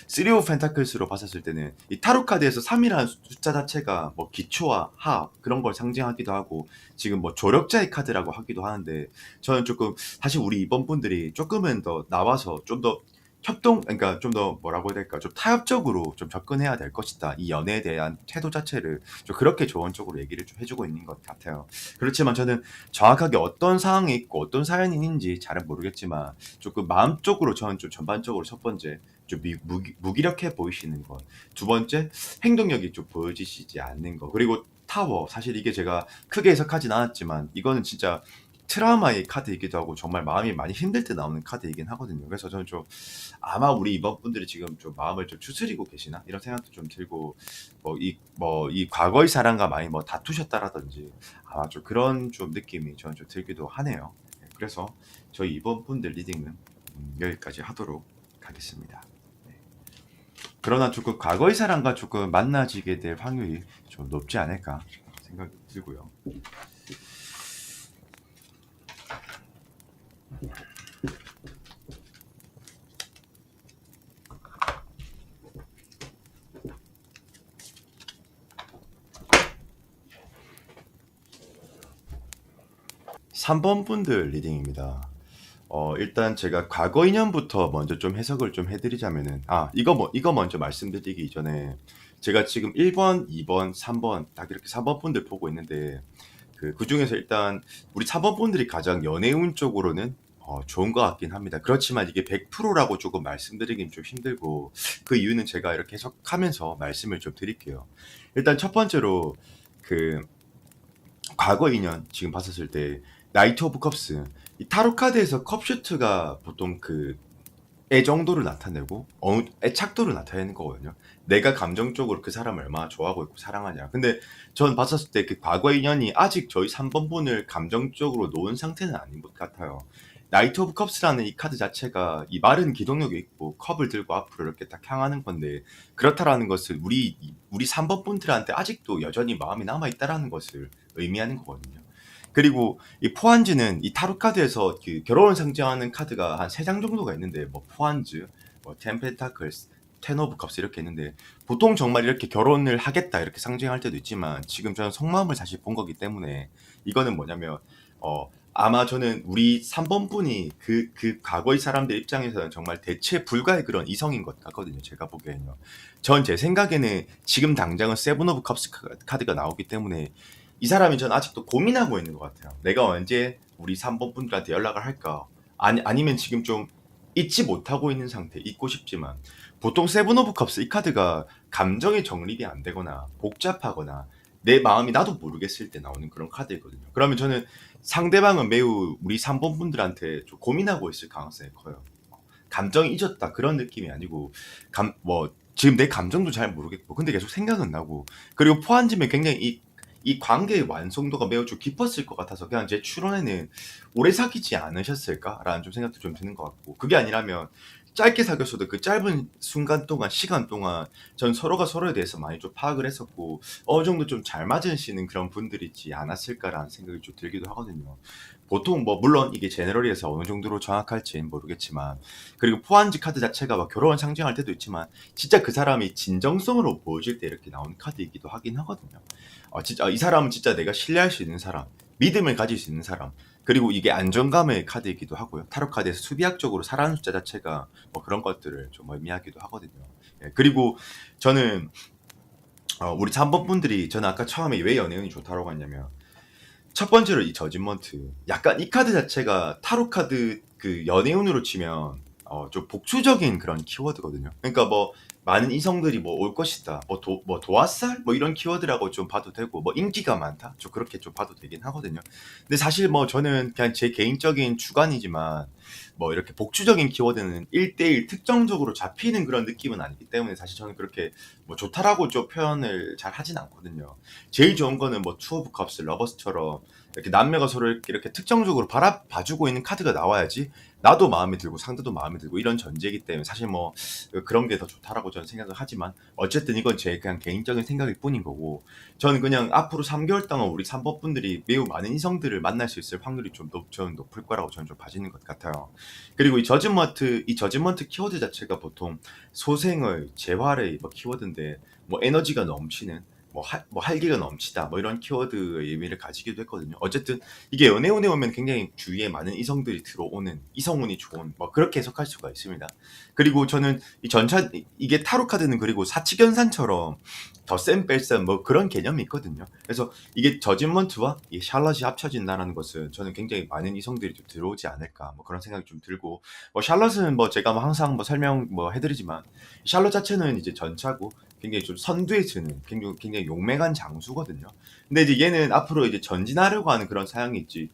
쓰리 오브 펜타클스로 봤었을 때는 이 타로 카드에서 3이라는 숫자 자체가 뭐 기초와 합 그런 걸 상징하기도 하고 지금 뭐 조력자의 카드라고 하기도 하는데 저는 조금 사실 우리 이번 분들이 조금은 더 나와서 좀 더 그러니까 좀 더 뭐라고 해야 될까 좀 타협적으로 좀 접근해야 될 것이다. 이 연애에 대한 태도 자체를 좀 그렇게 조언적으로 얘기를 좀 해주고 있는 것 같아요. 그렇지만 저는 정확하게 어떤 상황이 있고 어떤 사연이 있는지 잘은 모르겠지만 조금 마음적으로 저는 좀 전반적으로 첫 번째 좀 무기력해 보이시는 것, 두 번째 행동력이 좀 보여지시지 않는 것, 그리고 타워 사실 이게 제가 크게 해석하진 않았지만 이거는 진짜 트라우마의 카드이기도 하고 정말 마음이 많이 힘들 때 나오는 카드이긴 하거든요. 그래서 저는 좀 아마 우리 이번 분들이 지금 좀 마음을 좀 추스리고 계시나 이런 생각도 좀 들고 이 과거의 사랑과 많이 뭐 다투셨다라든지 아마 좀 그런 좀 느낌이 저는 좀 들기도 하네요. 네, 그래서 저희 이번 분들 리딩은 여기까지 하도록 하겠습니다. 네. 그러나 조금 과거의 사랑과 조금 만나지게 될 확률이 좀 높지 않을까 생각이 들고요. 3번 분들 리딩입니다. 일단 제가 과거 인연부터 먼저 좀 해석을 좀 해드리자면은, 이거 먼저 말씀드리기 이전에, 제가 지금 1번, 2번, 3번, 딱 이렇게 3번 분들 보고 있는데, 그 중에서 일단, 우리 3번 분들이 가장 연애운 쪽으로는, 좋은 것 같긴 합니다. 그렇지만 이게 100%라고 조금 말씀드리긴 좀 힘들고, 그 이유는 제가 이렇게 해석하면서 말씀을 좀 드릴게요. 일단 첫 번째로, 그, 과거 인연 지금 봤었을 때 나이트 오브 컵스 이 타로 카드에서 컵슈트가 보통 그 애정도를 나타내고 애착도를 나타내는 거거든요. 내가 감정적으로 그 사람을 얼마나 좋아하고 있고 사랑하냐. 근데 전 봤었을 때 그 과거 인연이 아직 저희 3번 분을 감정적으로 놓은 상태는 아닌 것 같아요. 나이트 오브 컵스라는 이 카드 자체가 이 마른 기동력이 있고 컵을 들고 앞으로 이렇게 딱 향하는 건데 그렇다라는 것을 우리 3번 분들한테 아직도 여전히 마음이 남아 있다라는 것을 의미하는 거거든요. 그리고 이 포한즈는 이 타로 카드에서 그 결혼을 상징하는 카드가 한 3장 정도가 있는데 뭐 포한즈, 뭐 템펜타클스, 텐 오브 컵스 이렇게 있는데 보통 정말 이렇게 결혼을 하겠다 이렇게 상징할 때도 있지만 지금 저는 속마음을 사실 본 거기 때문에 이거는 뭐냐면 아마 저는 우리 3번 분이 그 과거의 사람들 입장에서는 정말 대체 불가의 그런 이성인 것 같거든요. 제가 보기에는요. 전 제 생각에는 지금 당장은 세븐 오브 컵스 카드가 나오기 때문에 이 사람이 전 아직도 고민하고 있는 것 같아요. 내가 언제 우리 3번 분들한테 연락을 할까? 아니면 지금 좀 잊지 못하고 있는 상태, 잊고 싶지만 보통 세븐 오브 컵스 이 카드가 감정의 정립이 안 되거나 복잡하거나 내 마음이 나도 모르겠을 때 나오는 그런 카드이거든요. 그러면 저는 상대방은 매우 우리 3번 분들한테 좀 고민하고 있을 가능성이 커요. 감정이 잊었다 그런 느낌이 아니고 지금 내 감정도 잘 모르겠고 근데 계속 생각은 나고 그리고 포함지면 굉장히 이 관계의 완성도가 매우 좀 깊었을 것 같아서 그냥 제 추론에는 오래 사귀지 않으셨을까라는 좀 생각도 좀 드는 것 같고 그게 아니라면 짧게 사귀었어도 그 짧은 순간 동안 시간 동안 전 서로가 서로에 대해서 많이 좀 파악을 했었고 어느 정도 좀 잘 맞으시는 그런 분들이지 않았을까라는 생각이 좀 들기도 하거든요. 보통 뭐 물론 이게 제너럴에서 어느 정도로 정확할지는 모르겠지만 그리고 포한지 카드 자체가 막 결혼을 상징할 때도 있지만 진짜 그 사람이 진정성으로 보여질 때 이렇게 나오는 카드이기도 하긴 하거든요. 진짜 이 사람은 진짜 내가 신뢰할 수 있는 사람, 믿음을 가질 수 있는 사람, 그리고 이게 안정감의 카드이기도 하고요. 타로 카드에서 수비학적으로 살아는 숫자 자체가 뭐 그런 것들을 좀 의미하기도 하거든요. 예, 그리고 저는 우리 3번 분들이 저는 아까 처음에 왜 연애운이 좋다라고 했냐면 첫 번째로 이 저지먼트. 약간 이 카드 자체가 타로 카드 그 연애운으로 치면 좀 복수적인 그런 키워드거든요. 그러니까 뭐 많은 이성들이 뭐 올 것이다. 뭐 도화살 뭐 이런 키워드라고 좀 봐도 되고 뭐 인기가 많다. 좀 그렇게 좀 봐도 되긴 하거든요. 근데 사실 뭐 저는 그냥 제 개인적인 주관이지만 뭐 이렇게 복수적인 키워드는 1대1 특정적으로 잡히는 그런 느낌은 아니기 때문에 사실 저는 그렇게 뭐 좋다라고 좀 표현을 잘 하진 않거든요. 제일 좋은 거는 뭐 투 오브 컵스, 러버스처럼 이렇게 남매가 서로 이렇게 특정적으로 봐주고 있는 카드가 나와야지 나도 마음에 들고 상대도 마음에 들고 이런 전제이기 때문에 사실 뭐 그런 게 더 좋다라고 저는 생각을 하지만 어쨌든 이건 제 그냥 개인적인 생각일 뿐인 거고 저는 그냥 앞으로 3개월 동안 우리 3번 분들이 매우 많은 이성들을 만날 수 있을 확률이 저는 높을 거라고 저는 좀 봐지는 것 같아요. 그리고 이 저지먼트 키워드 자체가 보통 소생의, 재활의 뭐 키워드인데 뭐 에너지가 넘치는 뭐 활기가 넘치다 뭐 이런 키워드의 의미를 가지기도 했거든요. 어쨌든 이게 연애운에 오면 굉장히 주위에 많은 이성들이 들어오는 이성운이 좋은 뭐 그렇게 해석할 수가 있습니다. 그리고 저는 이게 타로 카드는 그리고 사치견산처럼 덧셈 뺄셈 뭐 그런 개념이 있거든요. 그래서 이게 저지먼트와 이 샬럿이 합쳐진다라는 것은 저는 굉장히 많은 이성들이 좀 들어오지 않을까 뭐 그런 생각이 좀 들고 뭐 샬럿은 뭐 제가 뭐 항상 뭐 설명 뭐 해드리지만 샬럿 자체는 이제 전차고 굉장히 좀 선두에 서는 굉장히 용맹한 장수거든요. 근데 이제 얘는 앞으로 이제 전진하려고 하는 그런 사양이 있지.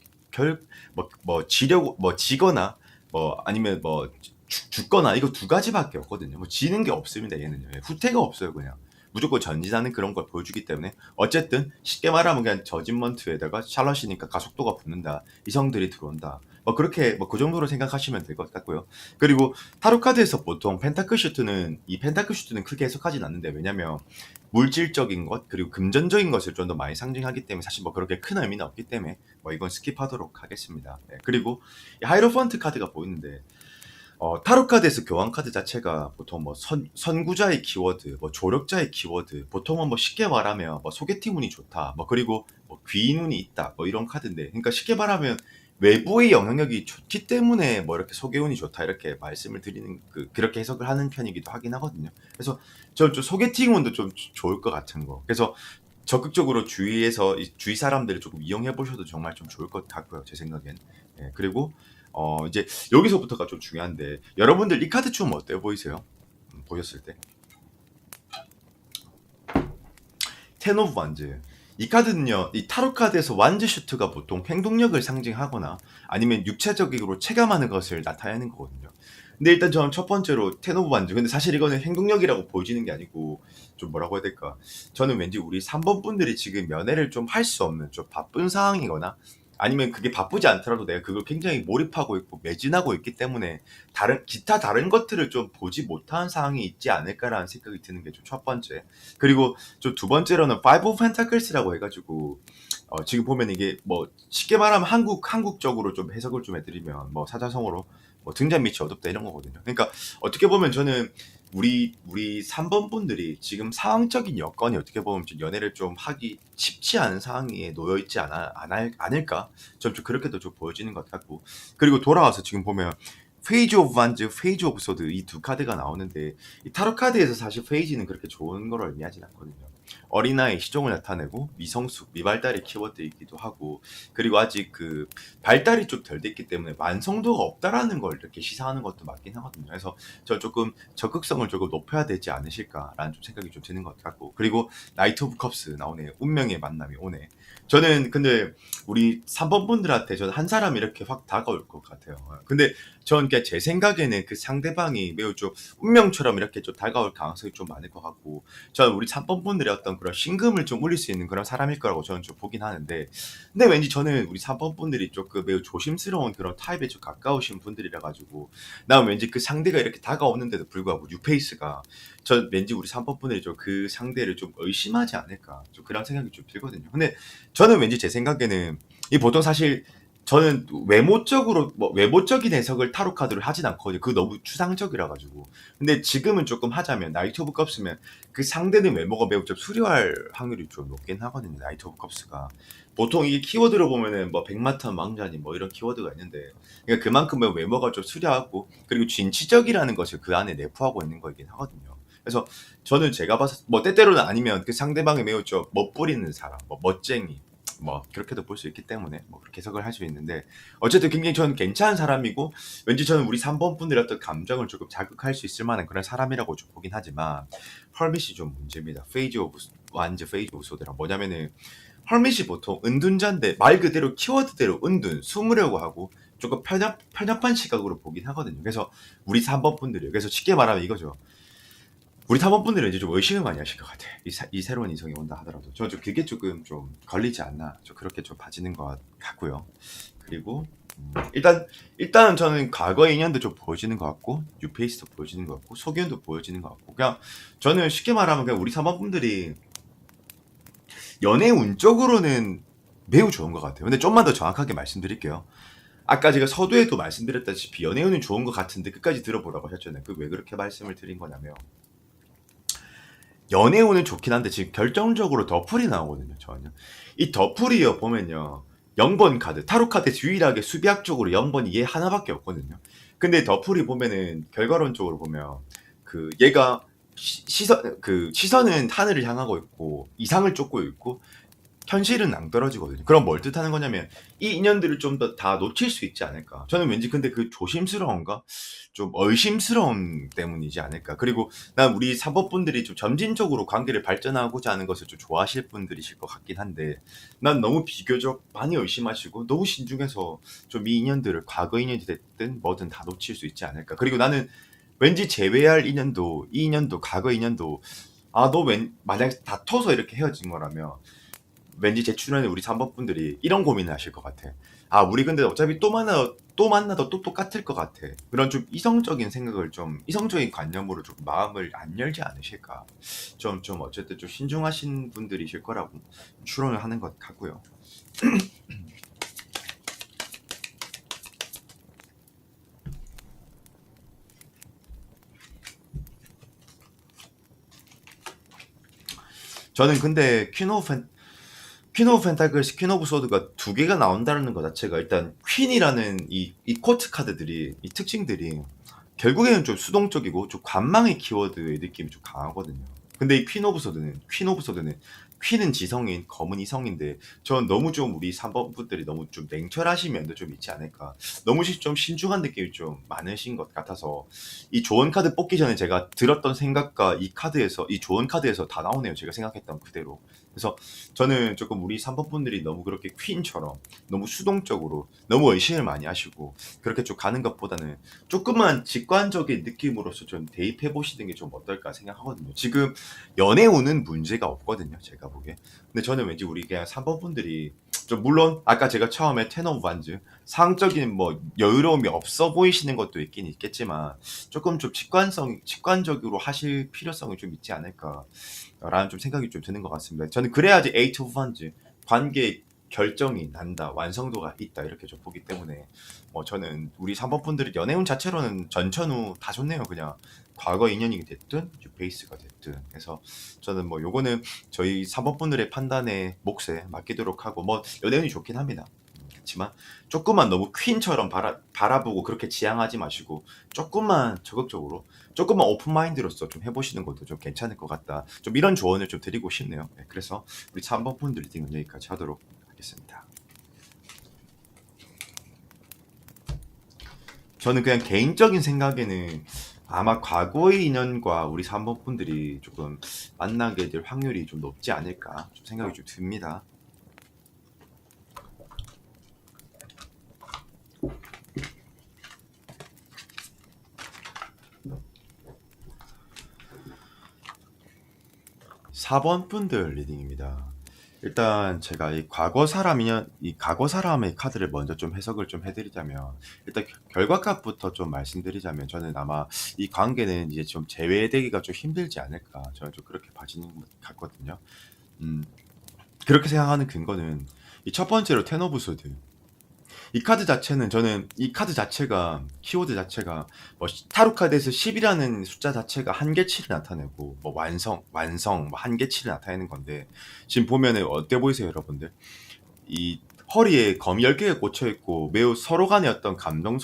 지거나 뭐 아니면 뭐 죽거나 이거 두 가지밖에 없거든요. 뭐 지는 게 없습니다. 얘는요. 후퇴가 없어요. 그냥 무조건 전진하는 그런 걸 보여주기 때문에 어쨌든 쉽게 말하면 그냥 저진먼트에다가 샬럿이니까 가속도가 붙는다. 이성들이 들어온다. 뭐 그렇게 뭐 그 정도로 생각하시면 될 것 같고요. 그리고 타로 카드에서 보통 펜타클 슈트는 크게 해석하진 않는데 왜냐면 물질적인 것 그리고 금전적인 것을 좀 더 많이 상징하기 때문에 사실 뭐 그렇게 큰 의미는 없기 때문에 뭐 이건 스킵하도록 하겠습니다. 네, 그리고 이 하이로펀트 카드가 보이는데 타로 카드에서 교환 카드 자체가 보통 뭐 선구자의 키워드, 뭐 조력자의 키워드, 보통은 뭐 쉽게 말하면 뭐 소개팅 운이 좋다, 뭐 그리고 뭐 귀인 운이 있다, 뭐 이런 카드인데, 그러니까 쉽게 말하면 외부의 영향력이 좋기 때문에 뭐 이렇게 소개 운이 좋다 이렇게 말씀을 드리는 그렇게 해석을 하는 편이기도 하긴 하거든요. 그래서 저는 좀 소개팅 운도 좀 좋을 것 같은 거. 그래서 적극적으로 주위 사람들을 조금 이용해 보셔도 정말 좀 좋을 것 같고요, 제 생각엔. 예, 그리고 이제 여기서부터가 좀 중요한데 여러분들 이 카드 춤 어때요? 보이세요? 보셨을 때 텐 오브 완즈 이 카드는요 이 타로 카드에서 완즈 슈트가 보통 행동력을 상징하거나 아니면 육체적으로 체감하는 것을 나타내는 거거든요. 근데 일단 저는 첫 번째로 텐 오브 완즈 근데 사실 이거는 행동력이라고 보여지는 게 아니고 좀 뭐라고 해야 될까 저는 왠지 우리 3번 분들이 지금 연애를 좀 할 수 없는 좀 바쁜 상황이거나 아니면 그게 바쁘지 않더라도 내가 그걸 굉장히 몰입하고 있고 매진하고 있기 때문에 기타 다른 것들을 좀 보지 못한 상황이 있지 않을까라는 생각이 드는 게 좀 첫 번째. 그리고 좀 두 번째로는 Five of Pentakles라고 해가지고 지금 보면 이게 뭐 쉽게 말하면 한국적으로 좀 해석을 좀 해드리면 뭐 사자성어로 뭐 등잔 밑이 어둡다 이런 거거든요. 그러니까 어떻게 보면 저는 우리 3번 분들이 지금 상황적인 여건이 어떻게 보면 좀 연애를 좀 하기 쉽지 않은 상황에 놓여 있지 않을까? 좀 그렇게도 좀 보여지는 것 같고. 그리고 돌아와서 지금 보면 페이지 오브 반즈, 페이지 오브 소드 이 두 카드가 나오는데 이 타로 카드에서 사실 페이지는 그렇게 좋은 걸 의미하진 않거든요. 어린아이 시종을 나타내고 미성숙, 미발달의 키워드이기도 하고 그리고 아직 그 발달이 좀 덜 됐기 때문에 완성도가 없다라는 걸 이렇게 시사하는 것도 맞긴 하거든요. 그래서 저 조금 적극성을 조금 높여야 되지 않으실까라는 좀 생각이 좀 드는 것 같고 그리고 나이트 오브 컵스 나오네요. 운명의 만남이 오네. 저는 근데 우리 3번 분들한테 저는 한 사람이 이렇게 확 다가올 것 같아요. 근데 전 그냥 제 생각에는 그 상대방이 매우 좀 운명처럼 이렇게 좀 다가올 가능성이 좀 많을 것 같고 저는 우리 3번 분들의 어떤 그런 신금을 좀 울릴 수 있는 그런 사람일 거라고 저는 좀 보긴 하는데 근데 왠지 저는 우리 3번 분들이 조금 매우 조심스러운 그런 타입에 좀 가까우신 분들이라 가지고 난 왠지 그 상대가 이렇게 다가오는데도 불구하고 뉴페이스가 전 왠지 우리 3번 분들이 좀 그 상대를 좀 의심하지 않을까 좀 그런 생각이 좀 들거든요. 근데 저는 왠지 제 생각에는 이 보통 사실 저는 외모적인 해석을 타로 카드를 하진 않거든요. 그거 너무 추상적이라 가지고. 근데 지금은 조금 하자면 나이트 오브 컵스면 그 상대는 외모가 매우 좀 수려할 확률이 좀 높긴 하거든요. 나이트 오브 컵스가. 보통 이게 키워드로 보면은 뭐 백마탄 왕자님 뭐 이런 키워드가 있는데 그러니까 그만큼 외모가 좀 수려하고 그리고 진취적이라는 것을 그 안에 내포하고 있는 거이긴 하거든요. 그래서 저는 제가 봤을 뭐 때때로는 아니면 그 상대방이 매우 좀 멋부리는 사람, 뭐 멋쟁이, 뭐 그렇게도 볼 수 있기 때문에 뭐 그렇게 해석을 할 수 있는데 어쨌든 굉장히 저는 괜찮은 사람이고 왠지 저는 우리 3번 분들의 어떤 감정을 조금 자극할 수 있을 만한 그런 사람이라고 좀 보긴 하지만 헐밋이 좀 문제입니다. 페이지 오브 완전 페이지 오브 소드라 뭐냐면은 헐밋이 보통 은둔자인데 말 그대로 키워드대로 은둔 숨으려고 하고 조금 편협한 시각으로 보긴 하거든요. 그래서 우리 3번 분들이 그래서 쉽게 말하면 이거죠. 우리 탐험분들은 이제 좀 의식을 많이 하실 것 같아. 이 새로운 이성이 온다 하더라도. 저는 좀 그게 조금 좀 걸리지 않나. 좀 그렇게 좀 봐지는 것 같고요. 그리고, 일단 저는 과거 인연도 좀 보여지는 것 같고, 뉴페이스도 보여지는 것 같고, 소견도 보여지는 것 같고, 그냥 저는 쉽게 말하면 그냥 우리 탐험분들이 연애 운적으로는 매우 좋은 것 같아요. 근데 좀만 더 정확하게 말씀드릴게요. 아까 제가 서두에도 말씀드렸다시피 연애운은 좋은 것 같은데 끝까지 들어보라고 하셨잖아요. 그 왜 그렇게 말씀을 드린 거냐면, 연애운은 좋긴 한데 지금 결정적으로 더풀이 나오거든요. 저는요. 이 더풀이요 보면요. 0번 카드, 타로 카드에서 유일하게 수비학적으로 0번이 얘 하나밖에 없거든요. 근데 더풀이 보면은 결과론적으로 보면 그 얘가 시선은 하늘을 향하고 있고 이상을 쫓고 있고 현실은 낭떨어지거든요. 그럼 뭘 뜻하는 거냐면 이 인연들을 좀 더 다 놓칠 수 있지 않을까. 저는 왠지 근데 그 조심스러움과 좀 의심스러움 때문이지 않을까. 그리고 난 우리 사법분들이 좀 점진적으로 관계를 발전하고자 하는 것을 좀 좋아하실 분들이실 것 같긴 한데 난 너무 비교적 많이 의심하시고 너무 신중해서 좀 이 인연들을 과거 인연이 됐든 뭐든 다 놓칠 수 있지 않을까. 그리고 나는 왠지 제외할 인연도 이 인연도 과거 인연도 아 너 만약 다퉈서 이렇게 헤어진 거라면 왠지 제 주변에 우리 3번 분들이 이런 고민을 하실 것 같아. 아, 우리 근데 어차피 또 만나도 또 똑같을 것 같아. 그런 좀 이성적인 생각을 좀, 이성적인 관념으로 좀 마음을 안 열지 않으실까. 좀 어쨌든 좀 신중하신 분들이실 거라고 추론을 하는 것 같고요. 저는 근데 퀸 오브 펜타클스, 퀸 오브 소드가 두 개가 나온다는 것 자체가 일단 퀸이라는 이 코트 카드들이 이 특징들이 결국에는 좀 수동적이고 좀 관망의 키워드의 느낌이 좀 강하거든요. 근데 이 퀸 오브 소드는 퀸은 지성인, 검은 이성인데 전 너무 좀 우리 3번 분들이 너무 좀 냉철하신 면도 좀 있지 않을까. 너무 좀 신중한 느낌이 좀 많으신 것 같아서 이 조언 카드 뽑기 전에 제가 들었던 생각과 이 조언 카드에서 다 나오네요. 제가 생각했던 그대로. 그래서 저는 조금 우리 3번 분들이 너무 그렇게 퀸처럼 너무 수동적으로 너무 의심을 많이 하시고 그렇게 좀 가는 것보다는 조금만 직관적인 느낌으로서 좀 대입해 보시는 게 좀 어떨까 생각하거든요. 지금 연애 오는 문제가 없거든요. 제가 보기에. 근데 저는 왠지 우리 그냥 3번 분들이 좀 물론 아까 제가 처음에 텐 오브 반즈 상적인 뭐 여유로움이 없어 보이시는 것도 있긴 있겠지만 조금 좀 직관적으로 하실 필요성이 좀 있지 않을까라는 좀 생각이 좀 드는 것 같습니다. 저는 그래야지 에이트 오브 반즈 관계 결정이 난다, 완성도가 있다 이렇게 좀 보기 때문에 뭐 저는 우리 3번 분들이 연애운 자체로는 전천후 다 좋네요. 그냥 과거 인연이 됐든 뉴페이스가 됐든 해서 저는 뭐 요거는 저희 3번 분들의 판단에 몫에 맡기도록 하고 뭐 연애운이 좋긴 합니다. 그렇지만 조금만 너무 퀸처럼 바라보고 그렇게 지향하지 마시고 조금만 적극적으로 조금만 오픈 마인드로서 좀 해보시는 것도 좀 괜찮을 것 같다. 좀 이런 조언을 좀 드리고 싶네요. 네, 그래서 우리 3번 분들 리딩은 여기까지 하도록 하겠습니다. 저는 그냥 개인적인 생각에는 아마 과거의 인연과 우리 3번 분들이 조금 만나게 될 확률이 좀 높지 않을까 좀 생각이 좀 듭니다. 4번 분들 리딩입니다. 일단 제가 이 과거 사람의 카드를 먼저 좀 해석을 좀 해드리자면 일단 결과값부터 좀 말씀드리자면 저는 아마 이 관계는 이제 좀 재회되기가 좀 힘들지 않을까 저는 좀 그렇게 봐지는 것 같거든요. 음, 그렇게 생각하는 근거는 이 첫 번째로 텐 오브 소드 이 카드 자체는 저는 이 카드 자체가 키워드 자체가 뭐 타로 카드에서 10이라는 숫자 자체가 한계치를 나타내고 뭐 완성 뭐 한계치를 나타내는 건데 지금 보면은 어때 보이세요 여러분들? 이 허리에 검 10개가 꽂혀 있고 매우 서로 간의 어떤 감정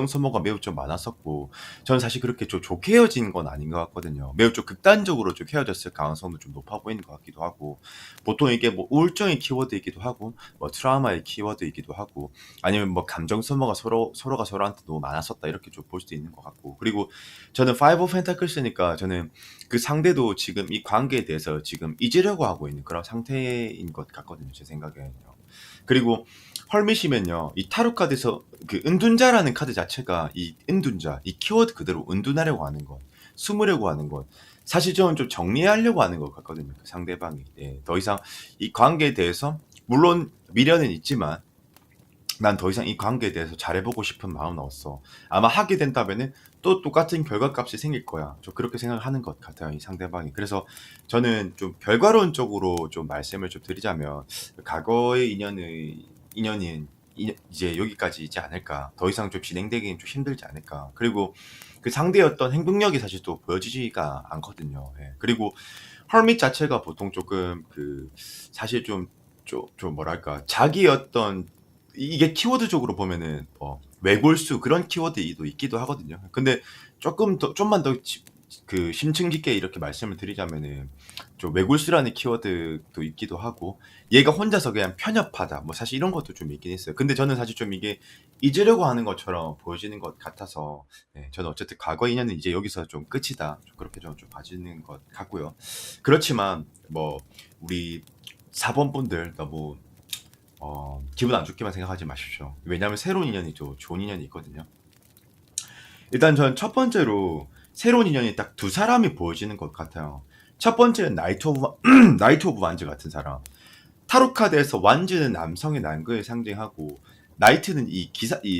소모가 매우 좀 많았었고 저는 사실 그렇게 좀 좋게 헤어진 건 아닌 것 같거든요. 매우 좀 극단적으로 좀 헤어졌을 가능성도 좀 높아 보이는 것 같기도 하고 보통 이게 뭐 우울증의 키워드이기도 하고 뭐 트라우마의 키워드이기도 하고 아니면 뭐 감정 소모가 서로가 서로한테 너무 많았었다 이렇게 좀 볼 수도 있는 것 같고 그리고 저는 파이브 오브 펜타클스니까 저는 그 상대도 지금 이 관계에 대해서 지금 잊으려고 하고 있는 그런 상태인 것 같거든요. 제 생각에는요. 그리고 헐밋이면요. 이 타로 카드에서 그 은둔자라는 카드 자체가 이 은둔자, 이 키워드 그대로 은둔하려고 하는 것, 숨으려고 하는 것. 사실 저는 좀 정리하려고 하는 것 같거든요. 그 상대방이. 예, 더 이상 이 관계에 대해서 물론 미련은 있지만 난 더 이상 이 관계에 대해서 잘해보고 싶은 마음은 없어. 아마 하게 된다면은 또 똑같은 결과값이 생길 거야. 좀 그렇게 생각을 하는 것 같아요, 이 상대방이. 그래서 저는 좀 결과론적으로 좀 말씀을 좀 드리자면, 과거의 인연인, 이제 여기까지이지 않을까. 더 이상 좀 진행되기는 좀 힘들지 않을까. 그리고 그 상대의 어떤 행동력이 사실 또 보여지지가 않거든요. 예. 그리고 헐밋 자체가 보통 조금 사실 좀 뭐랄까, 자기 어떤 이게 키워드적으로 보면은 외골수 그런 키워드도 있기도 하거든요. 근데 조금 더 좀만 더 심층 깊게 이렇게 말씀을 드리자면은 좀 외골수라는 키워드도 있기도 하고 얘가 혼자서 그냥 편협하다 뭐 사실 이런 것도 좀 있긴 있어요. 근데 저는 사실 좀 이게 잊으려고 하는 것처럼 보여지는 것 같아서 저는 어쨌든 과거 인연은 이제 여기서 좀 끝이다. 좀 그렇게 저는 좀 봐지는 것 같고요. 그렇지만 뭐 우리 4번 분들 너무 기분 안 좋게만 생각하지 마십시오. 왜냐하면 새로운 인연이 죠 좋은 인연이 있거든요. 일단 전 첫 번째로 새로운 인연이 딱 두 사람이 보여지는 것 같아요. 첫 번째는 나이트 오브 완즈 같은 사람. 타로 카드에서 완즈는 남성의 난거를 상징하고 나이트는 이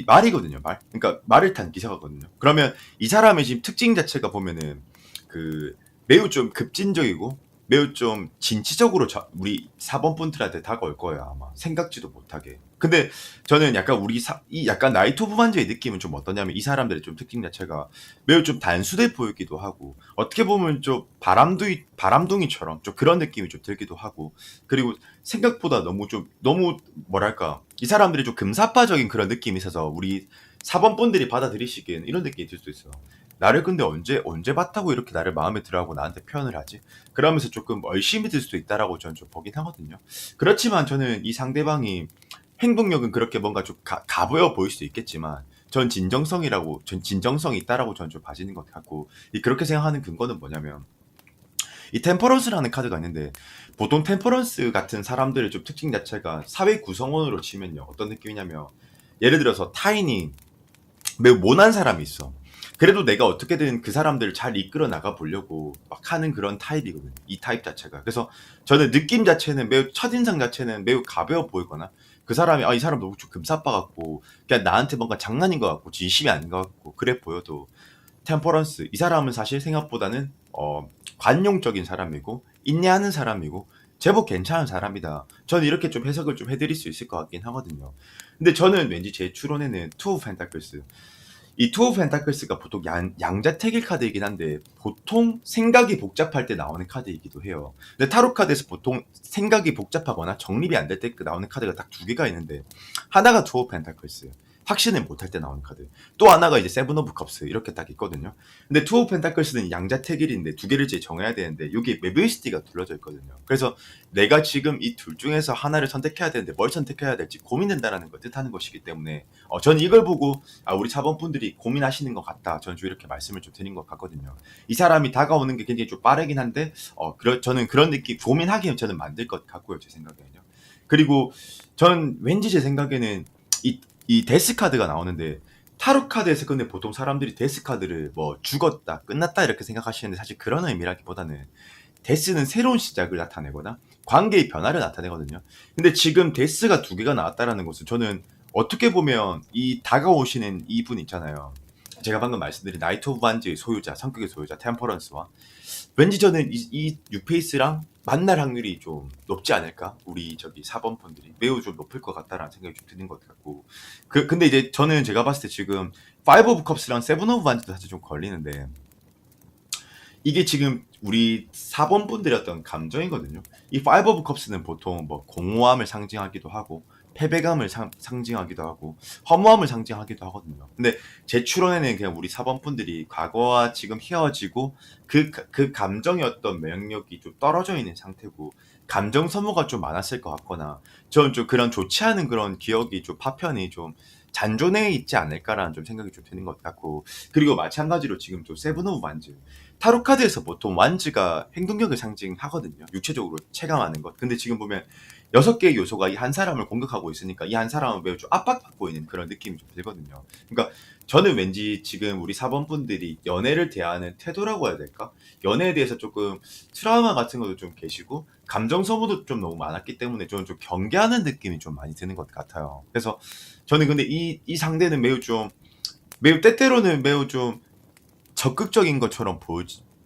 말이거든요. 말. 그러니까 말을 탄 기사거든요. 그러면 이 사람의 지금 특징 자체가 보면은 그 매우 좀 급진적이고 매우 좀 진취적으로 우리 4번 분들한테 다가올 거예요 아마 생각지도 못하게. 근데 저는 약간 이 약간 나이트 오브 만즈의 느낌은 좀 어떠냐면 이 사람들의 좀 특징 자체가 매우 좀 단순해 보이기도 하고 어떻게 보면 좀 바람둥이처럼 좀 그런 느낌이 좀 들기도 하고 그리고 생각보다 너무 뭐랄까 이 사람들이 좀 금사빠적인 그런 느낌이 있어서 우리 4번 분들이 받아들이시기에는 이런 느낌이 들 수 있어요. 나를 근데 언제 봤다고 이렇게 나를 마음에 들어하고 나한테 표현을 하지? 그러면서 조금 의심이 들 수도 있다라고 저는 좀 보긴 하거든요. 그렇지만 저는 이 상대방이 행동력은 그렇게 뭔가 좀 가보여 보일 수도 있겠지만 전 진정성이 있다라고 저는 좀 봐지는 것 같고 그렇게 생각하는 근거는 뭐냐면 이 템퍼런스라는 카드가 있는데 보통 템퍼런스 같은 사람들의 좀 특징 자체가 사회 구성원으로 치면요 어떤 느낌이냐면 예를 들어서 타인이 매우 모난 사람이 있어. 그래도 내가 어떻게든 그 사람들을 잘 이끌어 나가 보려고 막 하는 그런 타입이거든요. 이 타입 자체가. 그래서 저는 느낌 자체는 첫인상 자체는 매우 가벼워 보이거나 그 사람이 이 사람 너무 좀 금사빠 같고 그냥 나한테 뭔가 장난인 것 같고 진심이 아닌 것 같고 그래 보여도 템퍼런스 이 사람은 사실 생각보다는 관용적인 사람이고 인내하는 사람이고 제법 괜찮은 사람이다. 저는 이렇게 좀 해석을 좀 해드릴 수 있을 것 같긴 하거든요. 근데 저는 왠지 제 추론에는 투 오브 펜타클스 이 투 오브 펜타클스가 보통 양자택일 카드이긴 한데 보통 생각이 복잡할 때 나오는 카드이기도 해요. 근데 타로 카드에서 보통 생각이 복잡하거나 정립이 안 될 때 나오는 카드가 딱 두 개가 있는데 하나가 투 오브 펜타클스 확신을 못할 때 나오는 카드. 또 하나가 이제 세븐 오브 컵스 이렇게 딱 있거든요. 근데 투 오브 펜타클스는 양자택일인데 두 개를 이제 정해야 되는데 여기 메빌시티가 둘러져 있거든요. 그래서 내가 지금 이 둘 중에서 하나를 선택해야 되는데 뭘 선택해야 될지 고민된다라는 걸 뜻하는 것이기 때문에 저는 이걸 보고 우리 4번 분들이 고민하시는 것 같다. 저는 좀 이렇게 말씀을 좀 드린 것 같거든요. 이 사람이 다가오는 게 굉장히 좀 빠르긴 한데 저는 그런 느낌 고민하기는 저는 만들 것 같고요. 제 생각에는요. 그리고 저는 왠지 제 생각에는 이 데스 카드가 나오는데 타로 카드에서 근데 보통 사람들이 데스 카드를 뭐 죽었다, 끝났다 이렇게 생각하시는데 사실 그런 의미라기보다는 데스는 새로운 시작을 나타내거나 관계의 변화를 나타내거든요. 근데 지금 데스가 두 개가 나왔다라는 것은 저는 어떻게 보면 이 다가오시는 이분 있잖아요. 제가 방금 말씀드린 나이트 오브 반즈의 소유자, 성격의 소유자 템퍼런스와 왠지 저는 이 뉴페이스랑 만날 확률이 좀 높지 않을까? 우리 저기 4번 분들이 매우 좀 높을 것 같다라는 생각이 좀 드는 것 같고 근데 이제 저는 제가 봤을 때 지금 5 오브 컵스랑 7 오브 반즈도 사실 좀 걸리는데 이게 지금 우리 4번 분들의 어떤 감정이거든요. 이 5 오브 컵스는 보통 뭐 공허함을 상징하기도 하고 패배감을 상징하기도 하고 허무함을 상징하기도 하거든요. 근데 제 추론에는 그냥 우리 사범분들이 과거와 지금 헤어지고 그 감정의 어떤 면역력이 좀 떨어져 있는 상태고 감정 소모가 좀 많았을 것 같거나 저는 좀 그런 좋지 않은 그런 기억이 좀 파편이 좀 잔존해 있지 않을까라는 좀 생각이 좀 드는 것 같고 그리고 마찬가지로 지금 또 세븐 오브 완즈 타로 카드에서 보통 완즈가 행동력을 상징하거든요. 육체적으로 체감하는 것. 근데 지금 보면 6개의 요소가 이 한 사람을 공격하고 있으니까 이 한 사람은 매우 좀 압박받고 있는 그런 느낌이 좀 들거든요. 그러니까 저는 왠지 지금 우리 사범분들이 연애를 대하는 태도라고 해야 될까? 연애에 대해서 조금 트라우마 같은 것도 좀 계시고 감정 소모도 좀 너무 많았기 때문에 저는 좀 경계하는 느낌이 좀 많이 드는 것 같아요. 그래서 저는 근데 이 상대는 매우 때때로는 매우 좀 적극적인 것처럼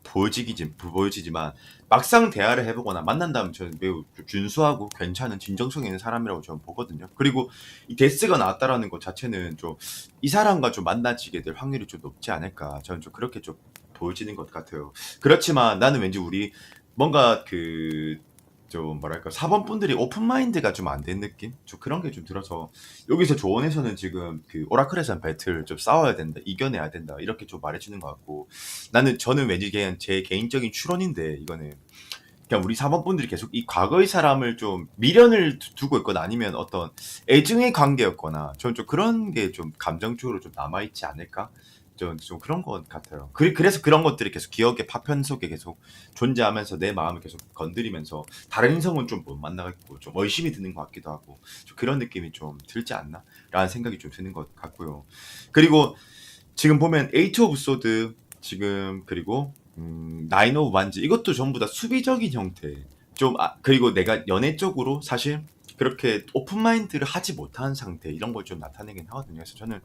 보여지지만 막상 대화를 해보거나 만난다면 저는 매우 좀 준수하고 괜찮은 진정성 있는 사람이라고 저는 보거든요. 그리고 이 데스가 나왔다라는 것 자체는 좀 이 사람과 좀 만나지게 될 확률이 좀 높지 않을까. 저는 좀 그렇게 좀 보여지는 것 같아요. 그렇지만 나는 왠지 우리 뭔가 좀 뭐랄까 사범분들이 오픈 마인드가 좀 안 된 느낌? 좀 그런 게 좀 들어서 여기서 조언에서는 지금 그 오라클에선 배틀 좀 싸워야 된다, 이겨내야 된다 이렇게 좀 말해주는 것 같고 저는 왠지 그냥 제 개인적인 추론인데 이거는 그냥 우리 사범분들이 계속 이 과거의 사람을 좀 미련을 두고 있거나 아니면 어떤 애증의 관계였거나 저는 좀 그런 게 좀 감정적으로 좀 남아있지 않을까? 좀 그런 것 같아요. 그래서 그런 것들이 계속 기억의 파편 속에 계속 존재하면서 내 마음을 계속 건드리면서 다른 인성은 좀 못 만나겠고 좀 의심이 드는 것 같기도 하고 좀 그런 느낌이 좀 들지 않나? 라는 생각이 좀 드는 것 같고요. 그리고 지금 보면 에이트 오브 소드 지금 그리고 나인 오브 완즈 이것도 전부 다 수비적인 형태. 그리고 내가 연애 쪽으로 사실 그렇게 오픈 마인드를 하지 못한 상태 이런 걸 좀 나타내긴 하거든요. 그래서 저는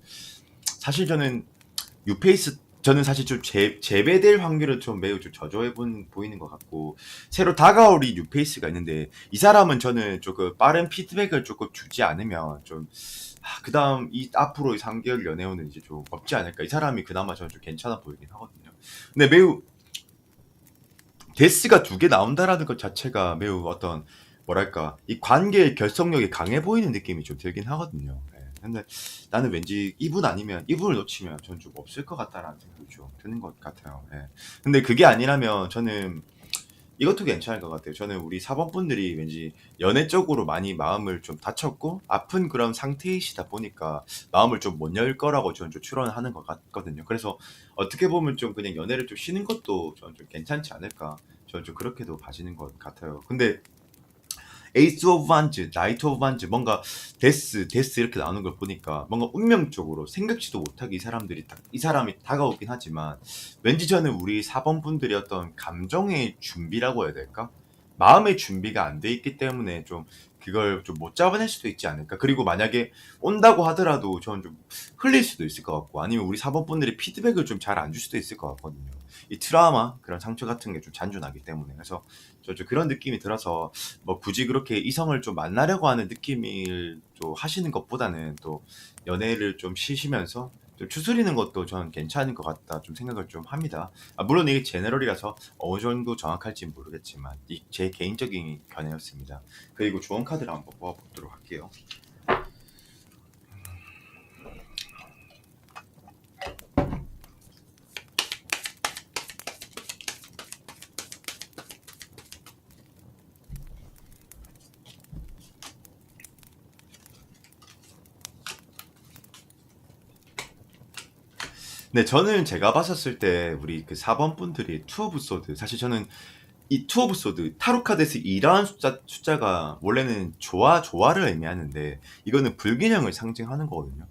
뉴페이스 저는 사실 좀 재배될 확률은 좀 매우 좀 저조해 보이는 것 같고 새로 다가올 이 뉴페이스가 있는데 이 사람은 저는 조금 빠른 피드백을 조금 주지 않으면 그다음 이 앞으로 3개월 연애운은 이제 좀 없지 않을까. 이 사람이 그나마 저는 좀 괜찮아 보이긴 하거든요. 근데 매우 데스가 2개 나온다라는 것 자체가 매우 어떤 뭐랄까 이 관계의 결속력이 강해 보이는 느낌이 좀 들긴 하거든요. 예. 근데 나는 왠지 이분 아니면 이분을 놓치면 저는 좀 없을 것 같다라는 생각이 좀 드는 것 같아요. 예. 근데 그게 아니라면 저는 이것도 괜찮을 것 같아요. 저는 우리 사범분들이 왠지 연애 쪽으로 많이 마음을 좀 다쳤고 아픈 그런 상태이시다 보니까 마음을 좀 못 열 거라고 저는 좀 추론하는 것 같거든요. 그래서 어떻게 보면 좀 그냥 연애를 좀 쉬는 것도 저는 좀 괜찮지 않을까. 저는 좀 그렇게도 봐지는 것 같아요. 근데 에이스 오브 완즈, 나이트 오브 완즈, 뭔가 데스 이렇게 나오는 걸 보니까 뭔가 운명적으로 생각지도 못하게 이 사람이 다가오긴 하지만 왠지 저는 우리 4번 분들이 어떤 감정의 준비라고 해야 될까? 마음의 준비가 안 돼 있기 때문에 좀 그걸 좀 못 잡아낼 수도 있지 않을까? 그리고 만약에 온다고 하더라도 저는 좀 흘릴 수도 있을 것 같고 아니면 우리 4번 분들이 피드백을 좀 잘 안 줄 수도 있을 것 같거든요. 이 트라우마 그런 상처 같은 게 좀 잔존하기 때문에 그래서 좀 그런 느낌이 들어서 뭐 굳이 그렇게 이성을 좀 만나려고 하는 느낌을 좀 하시는 것보다는 또 연애를 좀 쉬시면서 좀 추스리는 것도 저는 괜찮은 것 같다 좀 생각을 좀 합니다. 물론 이게 제너럴이라서 어느 정도 정확할지는 모르겠지만 제 개인적인 견해였습니다. 그리고 조언 카드를 한번 뽑아보도록 할게요. 네, 저는 제가 봤었을 때 우리 그 4번 분들이 투 오브 소드 사실 저는 이 투 오브 소드 타로 카드에서 2라는 숫자가 원래는 조화를 의미하는데 이거는 불균형을 상징하는 거거든요.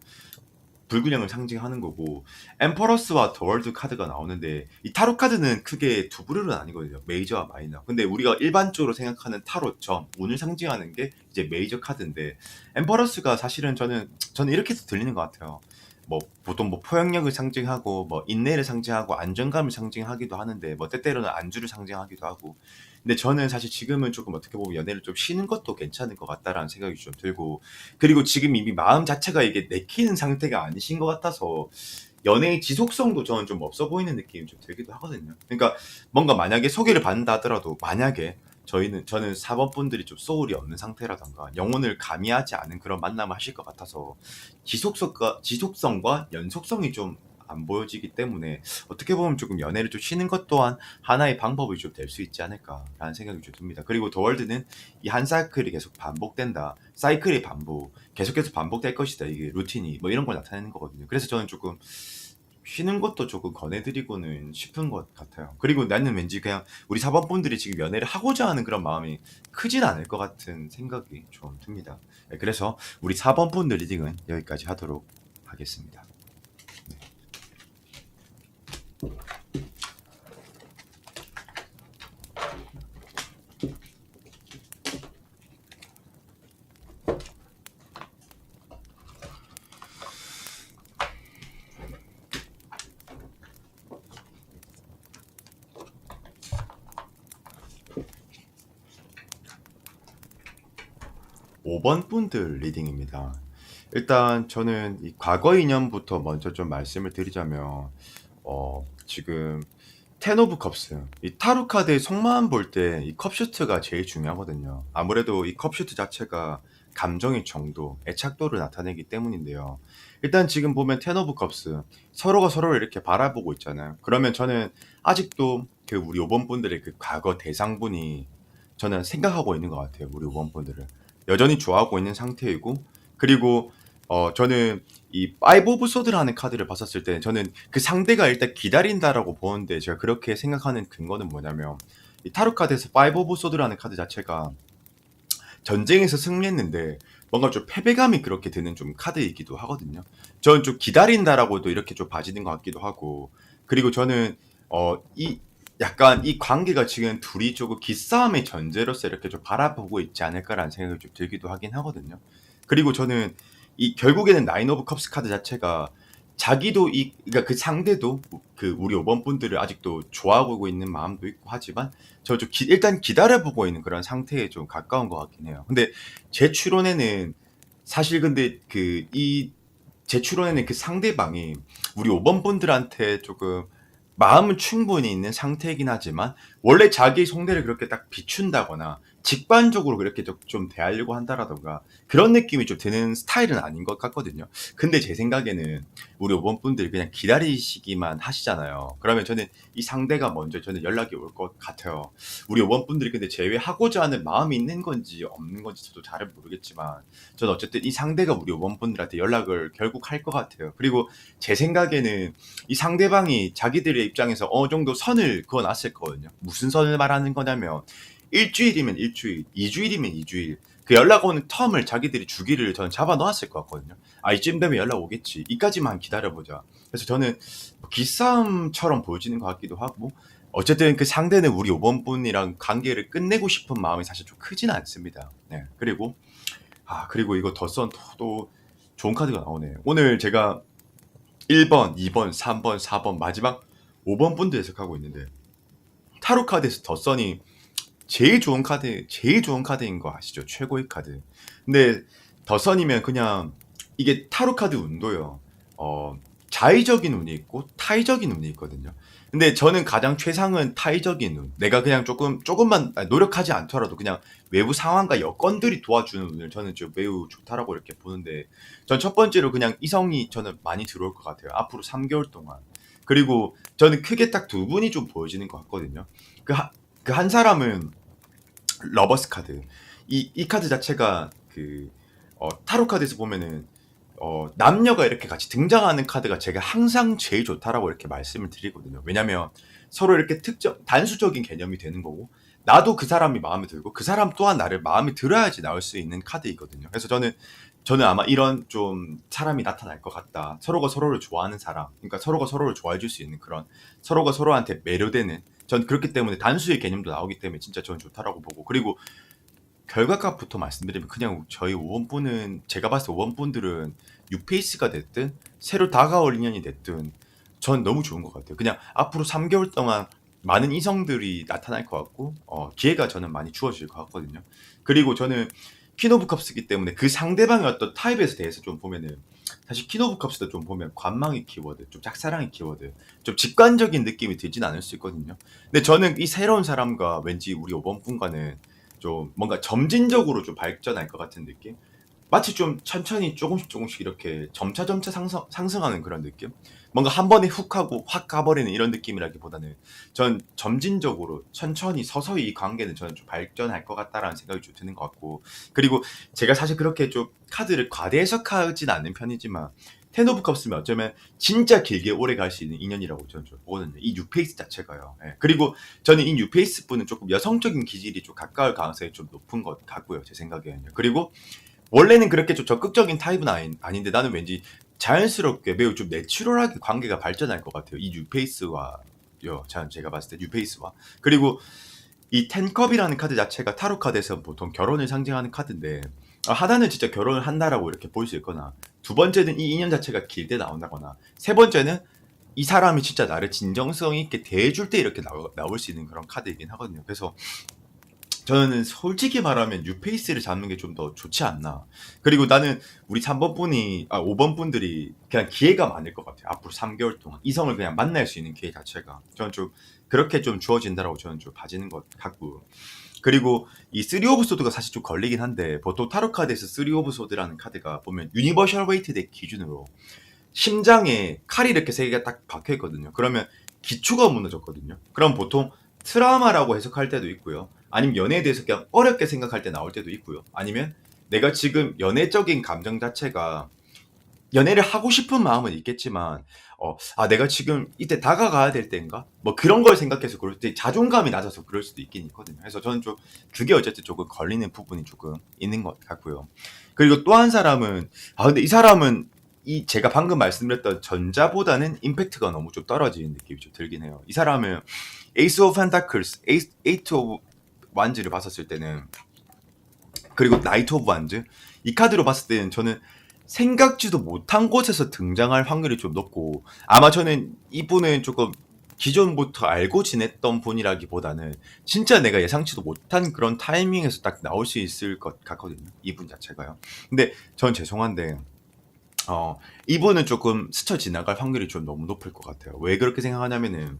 불균형을 상징하는 거고 엠퍼러스와 더 월드 카드가 나오는데 이 타로 카드는 크게 두 부류로 나뉘거든요. 메이저와 마이너. 근데 우리가 일반적으로 생각하는 타로 점 운을 상징하는 게 이제 메이저 카드인데 엠퍼러스가 사실은 저는 이렇게 해서 들리는 것 같아요. 뭐 보통 뭐 포용력을 상징하고 뭐 인내를 상징하고 안정감을 상징하기도 하는데 뭐 때때로는 안주를 상징하기도 하고 근데 저는 사실 지금은 조금 어떻게 보면 연애를 좀 쉬는 것도 괜찮을 것 같다라는 생각이 좀 들고 그리고 지금 이미 마음 자체가 이게 내키는 상태가 아니신 것 같아서 연애의 지속성도 저는 좀 없어 보이는 느낌이 좀 들기도 하거든요. 그러니까 뭔가 만약에 소개를 받는다 하더라도 만약에 저는 4번 분들이 좀 소울이 없는 상태라던가 영혼을 가미하지 않은 그런 만남을 하실 것 같아서 지속성과 연속성이 좀 안 보여지기 때문에 어떻게 보면 조금 연애를 좀 쉬는 것 또한 하나의 방법이 좀 될 수 있지 않을까라는 생각이 좀 듭니다. 그리고 더월드는 이 한 사이클이 계속 반복된다. 사이클이 반복, 계속해서 반복될 것이다. 이게 루틴이 뭐 이런 걸 나타내는 거거든요. 그래서 저는 조금 쉬는 것도 조금 권해드리고는 싶은 것 같아요. 그리고 나는 왠지 그냥 우리 사범분들이 지금 연애를 하고자 하는 그런 마음이 크진 않을 것 같은 생각이 좀 듭니다. 네, 그래서 우리 사범분들 리딩은 여기까지 하도록 하겠습니다. 5번 분들 리딩입니다. 일단 저는 이 과거 인연부터 먼저 좀 말씀을 드리자면 지금 텐 오브 컵스 이 타로 카드의 속마음 볼 때 이 컵슈트가 제일 중요하거든요. 아무래도 이 컵슈트 자체가 감정의 정도, 애착도를 나타내기 때문인데요. 일단 지금 보면 텐 오브 컵스 서로가 서로를 이렇게 바라보고 있잖아요. 그러면 저는 아직도 그 우리 5번 분들의 그 과거 대상분이 저는 생각하고 있는 것 같아요. 우리 5번 분들을 여전히 좋아하고 있는 상태이고, 그리고 저는 이 파이브 오브 소드라는 카드를 봤었을 때 저는 그 상대가 일단 기다린다라고 보는데, 제가 그렇게 생각하는 근거는 뭐냐면 이 타로 카드에서 파이브 오브 소드라는 카드 자체가 전쟁에서 승리했는데 뭔가 좀 패배감이 그렇게 드는 좀 카드이기도 하거든요. 저는 좀 기다린다라고도 이렇게 좀 봐지는 것 같기도 하고, 그리고 저는 이 약간 이 관계가 지금 둘이 조금 기싸움의 전제로서 이렇게 좀 바라보고 있지 않을까라는 생각이 좀 들기도 하긴 하거든요. 그리고 저는 이 결국에는 나인 오브 컵스 카드 자체가 자기도 그러니까 그 상대도 그 우리 5번 분들을 아직도 좋아하고 있는 마음도 있고 하지만 일단 기다려보고 있는 그런 상태에 좀 가까운 것 같긴 해요. 근데 제 추론에는 사실 근데 제 추론에는 그 상대방이 우리 5번 분들한테 조금 마음은 충분히 있는 상태이긴 하지만 원래 자기 속내를 그렇게 딱 비춘다거나 직관적으로 그렇게 좀 대하려고 한다라던가 그런 느낌이 좀 드는 스타일은 아닌 것 같거든요. 근데 제 생각에는 우리 5번 분들이 그냥 기다리시기만 하시잖아요. 그러면 저는 이 상대가 먼저 저는 연락이 올 것 같아요. 우리 5번 분들이 근데 제외하고자 하는 마음이 있는 건지 없는 건지 저도 잘 모르겠지만 저는 어쨌든 이 상대가 우리 5번 분들한테 연락을 결국 할 것 같아요. 그리고 제 생각에는 이 상대방이 자기들의 입장에서 어느 정도 선을 그어놨을 거거든요. 무슨 선을 말하는 거냐면 일주일이면 일주일, 2주일이면 2주일 그 연락 오는 텀을 자기들이 주기를 저는 잡아 놓았을 것 같거든요. 아, 이쯤 되면 연락 오겠지. 이까지만 기다려보자. 그래서 저는 기싸움처럼 보여지는 것 같기도 하고, 어쨌든 그 상대는 우리 5번 분이랑 관계를 끝내고 싶은 마음이 사실 좀 크진 않습니다. 네. 그리고 이거 더선 또 좋은 카드가 나오네요. 오늘 제가 1번, 2번, 3번, 4번, 마지막 5번 분도 해석하고 있는데 타로 카드에서 더선이 제일 좋은 카드인 거 아시죠? 최고의 카드. 근데 더선이면 그냥 이게 타로 카드 운도요. 자의적인 운이 있고 타의적인 운이 있거든요. 근데 저는 가장 최상은 타의적인 운. 내가 그냥 조금만 노력하지 않더라도 그냥 외부 상황과 여건들이 도와주는 운을 저는 좀 매우 좋다라고 이렇게 보는데, 전 첫 번째로 그냥 이성이 저는 많이 들어올 것 같아요. 앞으로 3개월 동안. 그리고 저는 크게 딱 두 분이 좀 보여지는 것 같거든요. 그 한 사람은 러버스 카드. 이 카드 자체가 타로 카드에서 보면은 남녀가 이렇게 같이 등장하는 카드가 제가 항상 제일 좋다라고 이렇게 말씀을 드리거든요. 왜냐면 서로 이렇게 단수적인 개념이 되는 거고, 나도 그 사람이 마음에 들고 그 사람 또한 나를 마음에 들어야지 나올 수 있는 카드이거든요. 그래서 저는 아마 이런 좀 사람이 나타날 것 같다. 서로가 서로를 좋아하는 사람, 그러니까 서로가 서로를 좋아해 줄 수 있는 그런, 서로가 서로한테 매료되는, 전 그렇기 때문에 단수의 개념도 나오기 때문에 진짜 저는 좋다라고 보고, 그리고 결과값부터 말씀드리면 그냥 저희 5번 분은, 제가 봤을 때 5번 분들은 뉴페이스가 됐든 새로 다가올 인연이 됐든 전 너무 좋은 것 같아요. 그냥 앞으로 3개월 동안 많은 이성들이 나타날 것 같고 기회가 저는 많이 주어질 것 같거든요. 그리고 저는 퀸 오브 컵스기 때문에 그 상대방의 어떤 타입에 대해서 좀 보면은 사실 퀸 오브 컵스도 좀 보면 관망의 키워드, 좀 짝사랑의 키워드, 좀 직관적인 느낌이 들진 않을 수 있거든요. 근데 저는 이 새로운 사람과 왠지 우리 5번 분과는 좀 뭔가 점진적으로 좀 발전할 것 같은 느낌? 마치 좀 천천히 조금씩 조금씩 이렇게 점차 상승하는 그런 느낌? 뭔가 한 번에 훅 하고 확 가버리는 이런 느낌이라기보다는 전 점진적으로 천천히 서서히 이 관계는 저는 좀 발전할 것 같다라는 생각이 좀 드는 것 같고, 그리고 제가 사실 그렇게 좀 카드를 과대 해석하진 않는 편이지만 텐 오브 컵스면 어쩌면 진짜 길게 오래 갈 수 있는 인연이라고 저는 좀 보거든요. 이 뉴페이스 자체가요. 예. 그리고 저는 이 뉴페이스 분은 조금 여성적인 기질이 좀 가까울 가능성이 좀 높은 것 같고요. 제 생각에는요. 그리고 원래는 그렇게 좀 적극적인 타입은 아닌데 나는 왠지 자연스럽게 매우 좀 내추럴하게 관계가 발전할 것 같아요. 이 뉴페이스와 제가 봤을 때 뉴페이스와. 그리고 이 텐컵이라는 카드 자체가 타로 카드에서 보통 결혼을 상징하는 카드인데, 하나는 진짜 결혼을 한다라고 이렇게 볼 수 있거나, 두 번째는 이 인연 자체가 길게 나온다거나, 세 번째는 이 사람이 진짜 나를 진정성 있게 대해줄 때 이렇게 나올 수 있는 그런 카드이긴 하거든요. 그래서 저는 솔직히 말하면 뉴페이스를 잡는 게 좀 더 좋지 않나. 그리고 나는 우리 3번 분이, 5번 분들이 그냥 기회가 많을 것 같아요. 앞으로 3개월 동안. 이성을 그냥 만날 수 있는 기회 자체가. 저는 좀 그렇게 좀 주어진다라고 저는 좀 봐지는 것 같고. 그리고 이 3 오브 소드가 사실 좀 걸리긴 한데, 보통 타로 카드에서 3 오브 소드라는 카드가 보면 유니버셜 웨이트 덱 기준으로 심장에 칼이 이렇게 세 개가 딱 박혀 있거든요. 그러면 기초가 무너졌거든요. 그럼 보통 트라우마라고 해석할 때도 있고요. 아니면 연애에 대해서 그냥 어렵게 생각할 때 나올 때도 있고요. 아니면 내가 지금 연애적인 감정 자체가, 연애를 하고 싶은 마음은 있겠지만 내가 지금 이때 다가가야 될 때인가? 뭐 그런 걸 생각해서 그럴 때 자존감이 낮아서 그럴 수도 있긴 있거든요. 그래서 저는 좀 그게 어쨌든 조금 걸리는 부분이 조금 있는 것 같고요. 그리고 또 한 사람은, 근데 이 사람은 이 제가 방금 말씀드렸던 전자보다는 임팩트가 너무 좀 떨어지는 느낌이 좀 들긴 해요. 이 사람은 에이스 오브 펜타클스, 에이트 오브 완즈를 봤었을 때는, 그리고 나이트 오브 완즈, 이 카드로 봤을 때는 저는 생각지도 못한 곳에서 등장할 확률이 좀 높고, 아마 저는 이분은 조금 기존부터 알고 지냈던 분이라기보다는 진짜 내가 예상치도 못한 그런 타이밍에서 딱 나올 수 있을 것 같거든요. 이분 자체가요. 근데 전 죄송한데 이분은 조금 스쳐 지나갈 확률이 좀 너무 높을 것 같아요. 왜 그렇게 생각하냐면은,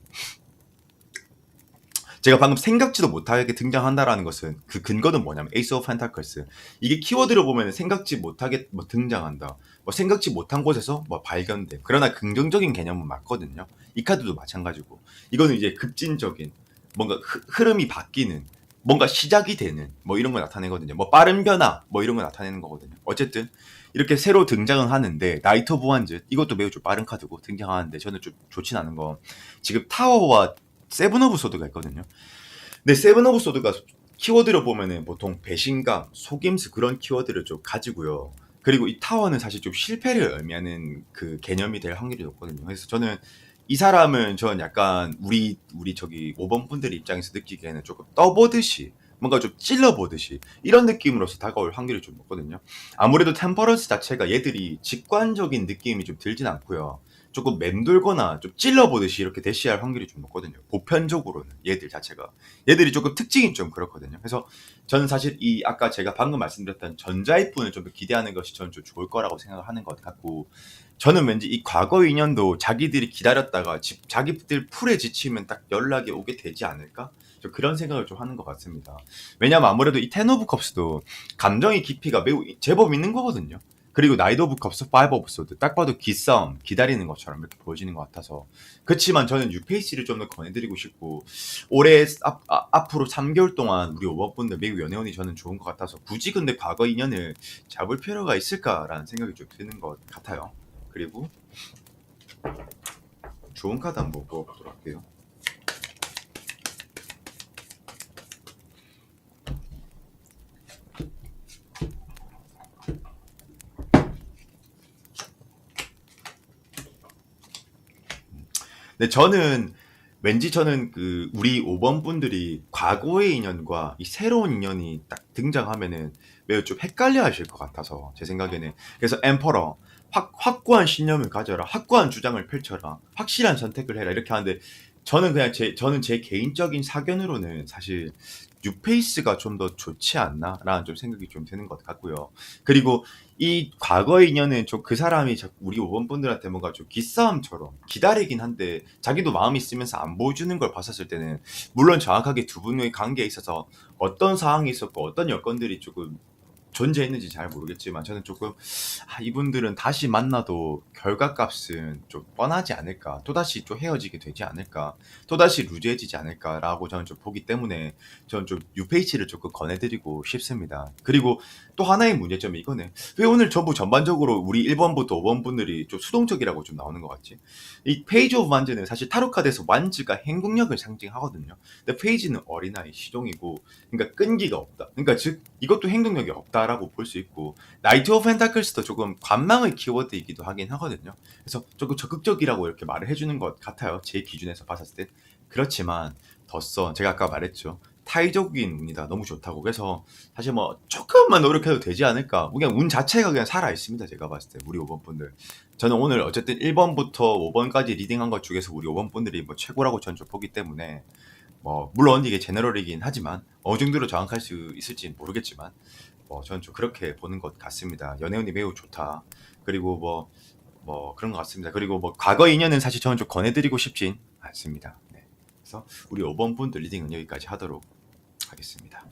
제가 방금 생각지도 못하게 등장한다라는 것은 그 근거는 뭐냐면 에이스 오브 펜타클스, 이게 키워드로 보면 생각지 못하게 뭐 등장한다, 뭐 생각지 못한 곳에서 뭐 발견돼, 그러나 긍정적인 개념은 맞거든요. 이 카드도 마찬가지고, 이거는 이제 급진적인 뭔가 흐름이 바뀌는, 뭔가 시작이 되는 뭐 이런 걸 나타내거든요. 뭐 빠른 변화 뭐 이런 걸 나타내는 거거든요. 어쨌든 이렇게 새로 등장은 하는데, 나이트 오브 완즈 이것도 매우 좀 빠른 카드고 등장하는데, 저는 좀 좋진 않은 건 지금 타워와 세븐 오브 소드가 있거든요. 근데 세븐 오브 소드가 키워드로 보면은 보통 배신감, 속임수 그런 키워드를 좀 가지고요. 그리고 이 타워는 사실 좀 실패를 의미하는 그 개념이 될 확률이 높거든요. 그래서 저는 이 사람은 저는 약간 우리 저기 5번 분들 입장에서 느끼기에는 조금 떠보듯이, 뭔가 좀 찔러보듯이 이런 느낌으로서 다가올 확률이 좀 높거든요. 아무래도 템퍼런스 자체가 얘들이 직관적인 느낌이 좀 들진 않고요. 조금 맴돌거나 좀 찔러보듯이 이렇게 대시할 확률이 좀 높거든요. 보편적으로는 얘들 자체가. 얘들이 조금 특징이 좀 그렇거든요. 그래서 저는 사실 이 아까 제가 방금 말씀드렸던 전자입분을 좀 더 기대하는 것이 저는 좀 좋을 거라고 생각을 하는 것 같고, 저는 왠지 이 과거 인연도 자기들이 기다렸다가 자기들 풀에 지치면 딱 연락이 오게 되지 않을까? 좀 그런 생각을 좀 하는 것 같습니다. 왜냐면 아무래도 이 텐 오브 컵스도 감정의 깊이가 매우 제법 있는 거거든요. 그리고 나이트 오브 컵스, 파이브 오브 소드, 딱 봐도 기싸움 기다리는 것처럼 이렇게 보여지는 것 같아서. 그렇지만 저는 뉴페이스를 좀 더 권해드리고 싶고, 올해 앞으로 3개월 동안 우리 오버분들 매우 연애운이 저는 좋은 것 같아서, 굳이 근데 과거 인연을 잡을 필요가 있을까라는 생각이 좀 드는 것 같아요. 그리고 좋은 카드 한번 뽑아보도록 할게요. 근데 저는 왠지 저는 그 우리 5번 분들이 과거의 인연과 이 새로운 인연이 딱 등장하면은 매우 좀 헷갈려 하실 것 같아서, 제 생각에는. 그래서 엠퍼러, 확고한 신념을 가져라, 확고한 주장을 펼쳐라, 확실한 선택을 해라 이렇게 하는데, 저는 그냥 저는 제 개인적인 사견으로는 사실 뉴페이스가 좀 더 좋지 않나라는 좀 생각이 좀 드는 것 같고요. 그리고 이 과거의 인연은 좀 그 사람이 자꾸 우리 오번분들한테 뭔가 좀 기싸움처럼 기다리긴 한데 자기도 마음이 쓰면서 안 보여주는 걸 봤었을 때는 물론 정확하게 두 분의 관계에 있어서 어떤 상황이 있었고 어떤 여건들이 조금 존재했는지 잘 모르겠지만 저는 조금 이분들은 다시 만나도 결과값은 좀 뻔하지 않을까, 또다시 또 헤어지게 되지 않을까, 또다시 루즈해지지 않을까라고 저는 좀 보기 때문에 저는 좀 뉴페이스를 조금 권해드리고 싶습니다. 그리고 또 하나의 문제점이 이거네. 왜 오늘 전부 전반적으로 우리 1번부터 5번 분들이 좀 수동적이라고 좀 나오는 것 같지? 이 페이지 오브 완즈는 사실 타로카드에서 완즈가 행동력을 상징하거든요. 근데 페이지는 어린아이 시종이고, 그러니까 끈기가 없다. 그러니까 즉 이것도 행동력이 없다라고 볼 수 있고, 나이트 오브 펜타클스도 조금 관망의 키워드이기도 하긴 하거든요. 그래서 조금 적극적이라고 이렇게 말을 해주는 것 같아요. 제 기준에서 봤을 때. 그렇지만 덧서 제가 아까 말했죠. 타이적인 운이다. 너무 좋다고. 그래서 사실 뭐 조금만 노력해도 되지 않을까. 그냥 운 자체가 그냥 살아 있습니다. 제가 봤을 때 우리 5번 분들. 저는 오늘 어쨌든 1번부터 5번까지 리딩한 것 중에서 우리 5번 분들이 뭐 최고라고 저는 좀 보기 때문에, 뭐 물론 이게 제너럴이긴 하지만 어느 정도로 정확할 수 있을지 모르겠지만 저는 좀 그렇게 보는 것 같습니다. 연애운이 매우 좋다. 그리고 뭐 그런 것 같습니다. 그리고 뭐 과거 인연은 사실 저는 좀 권해드리고 싶진 않습니다. 네. 그래서 우리 5번 분들 리딩은 여기까지 하도록 하겠습니다.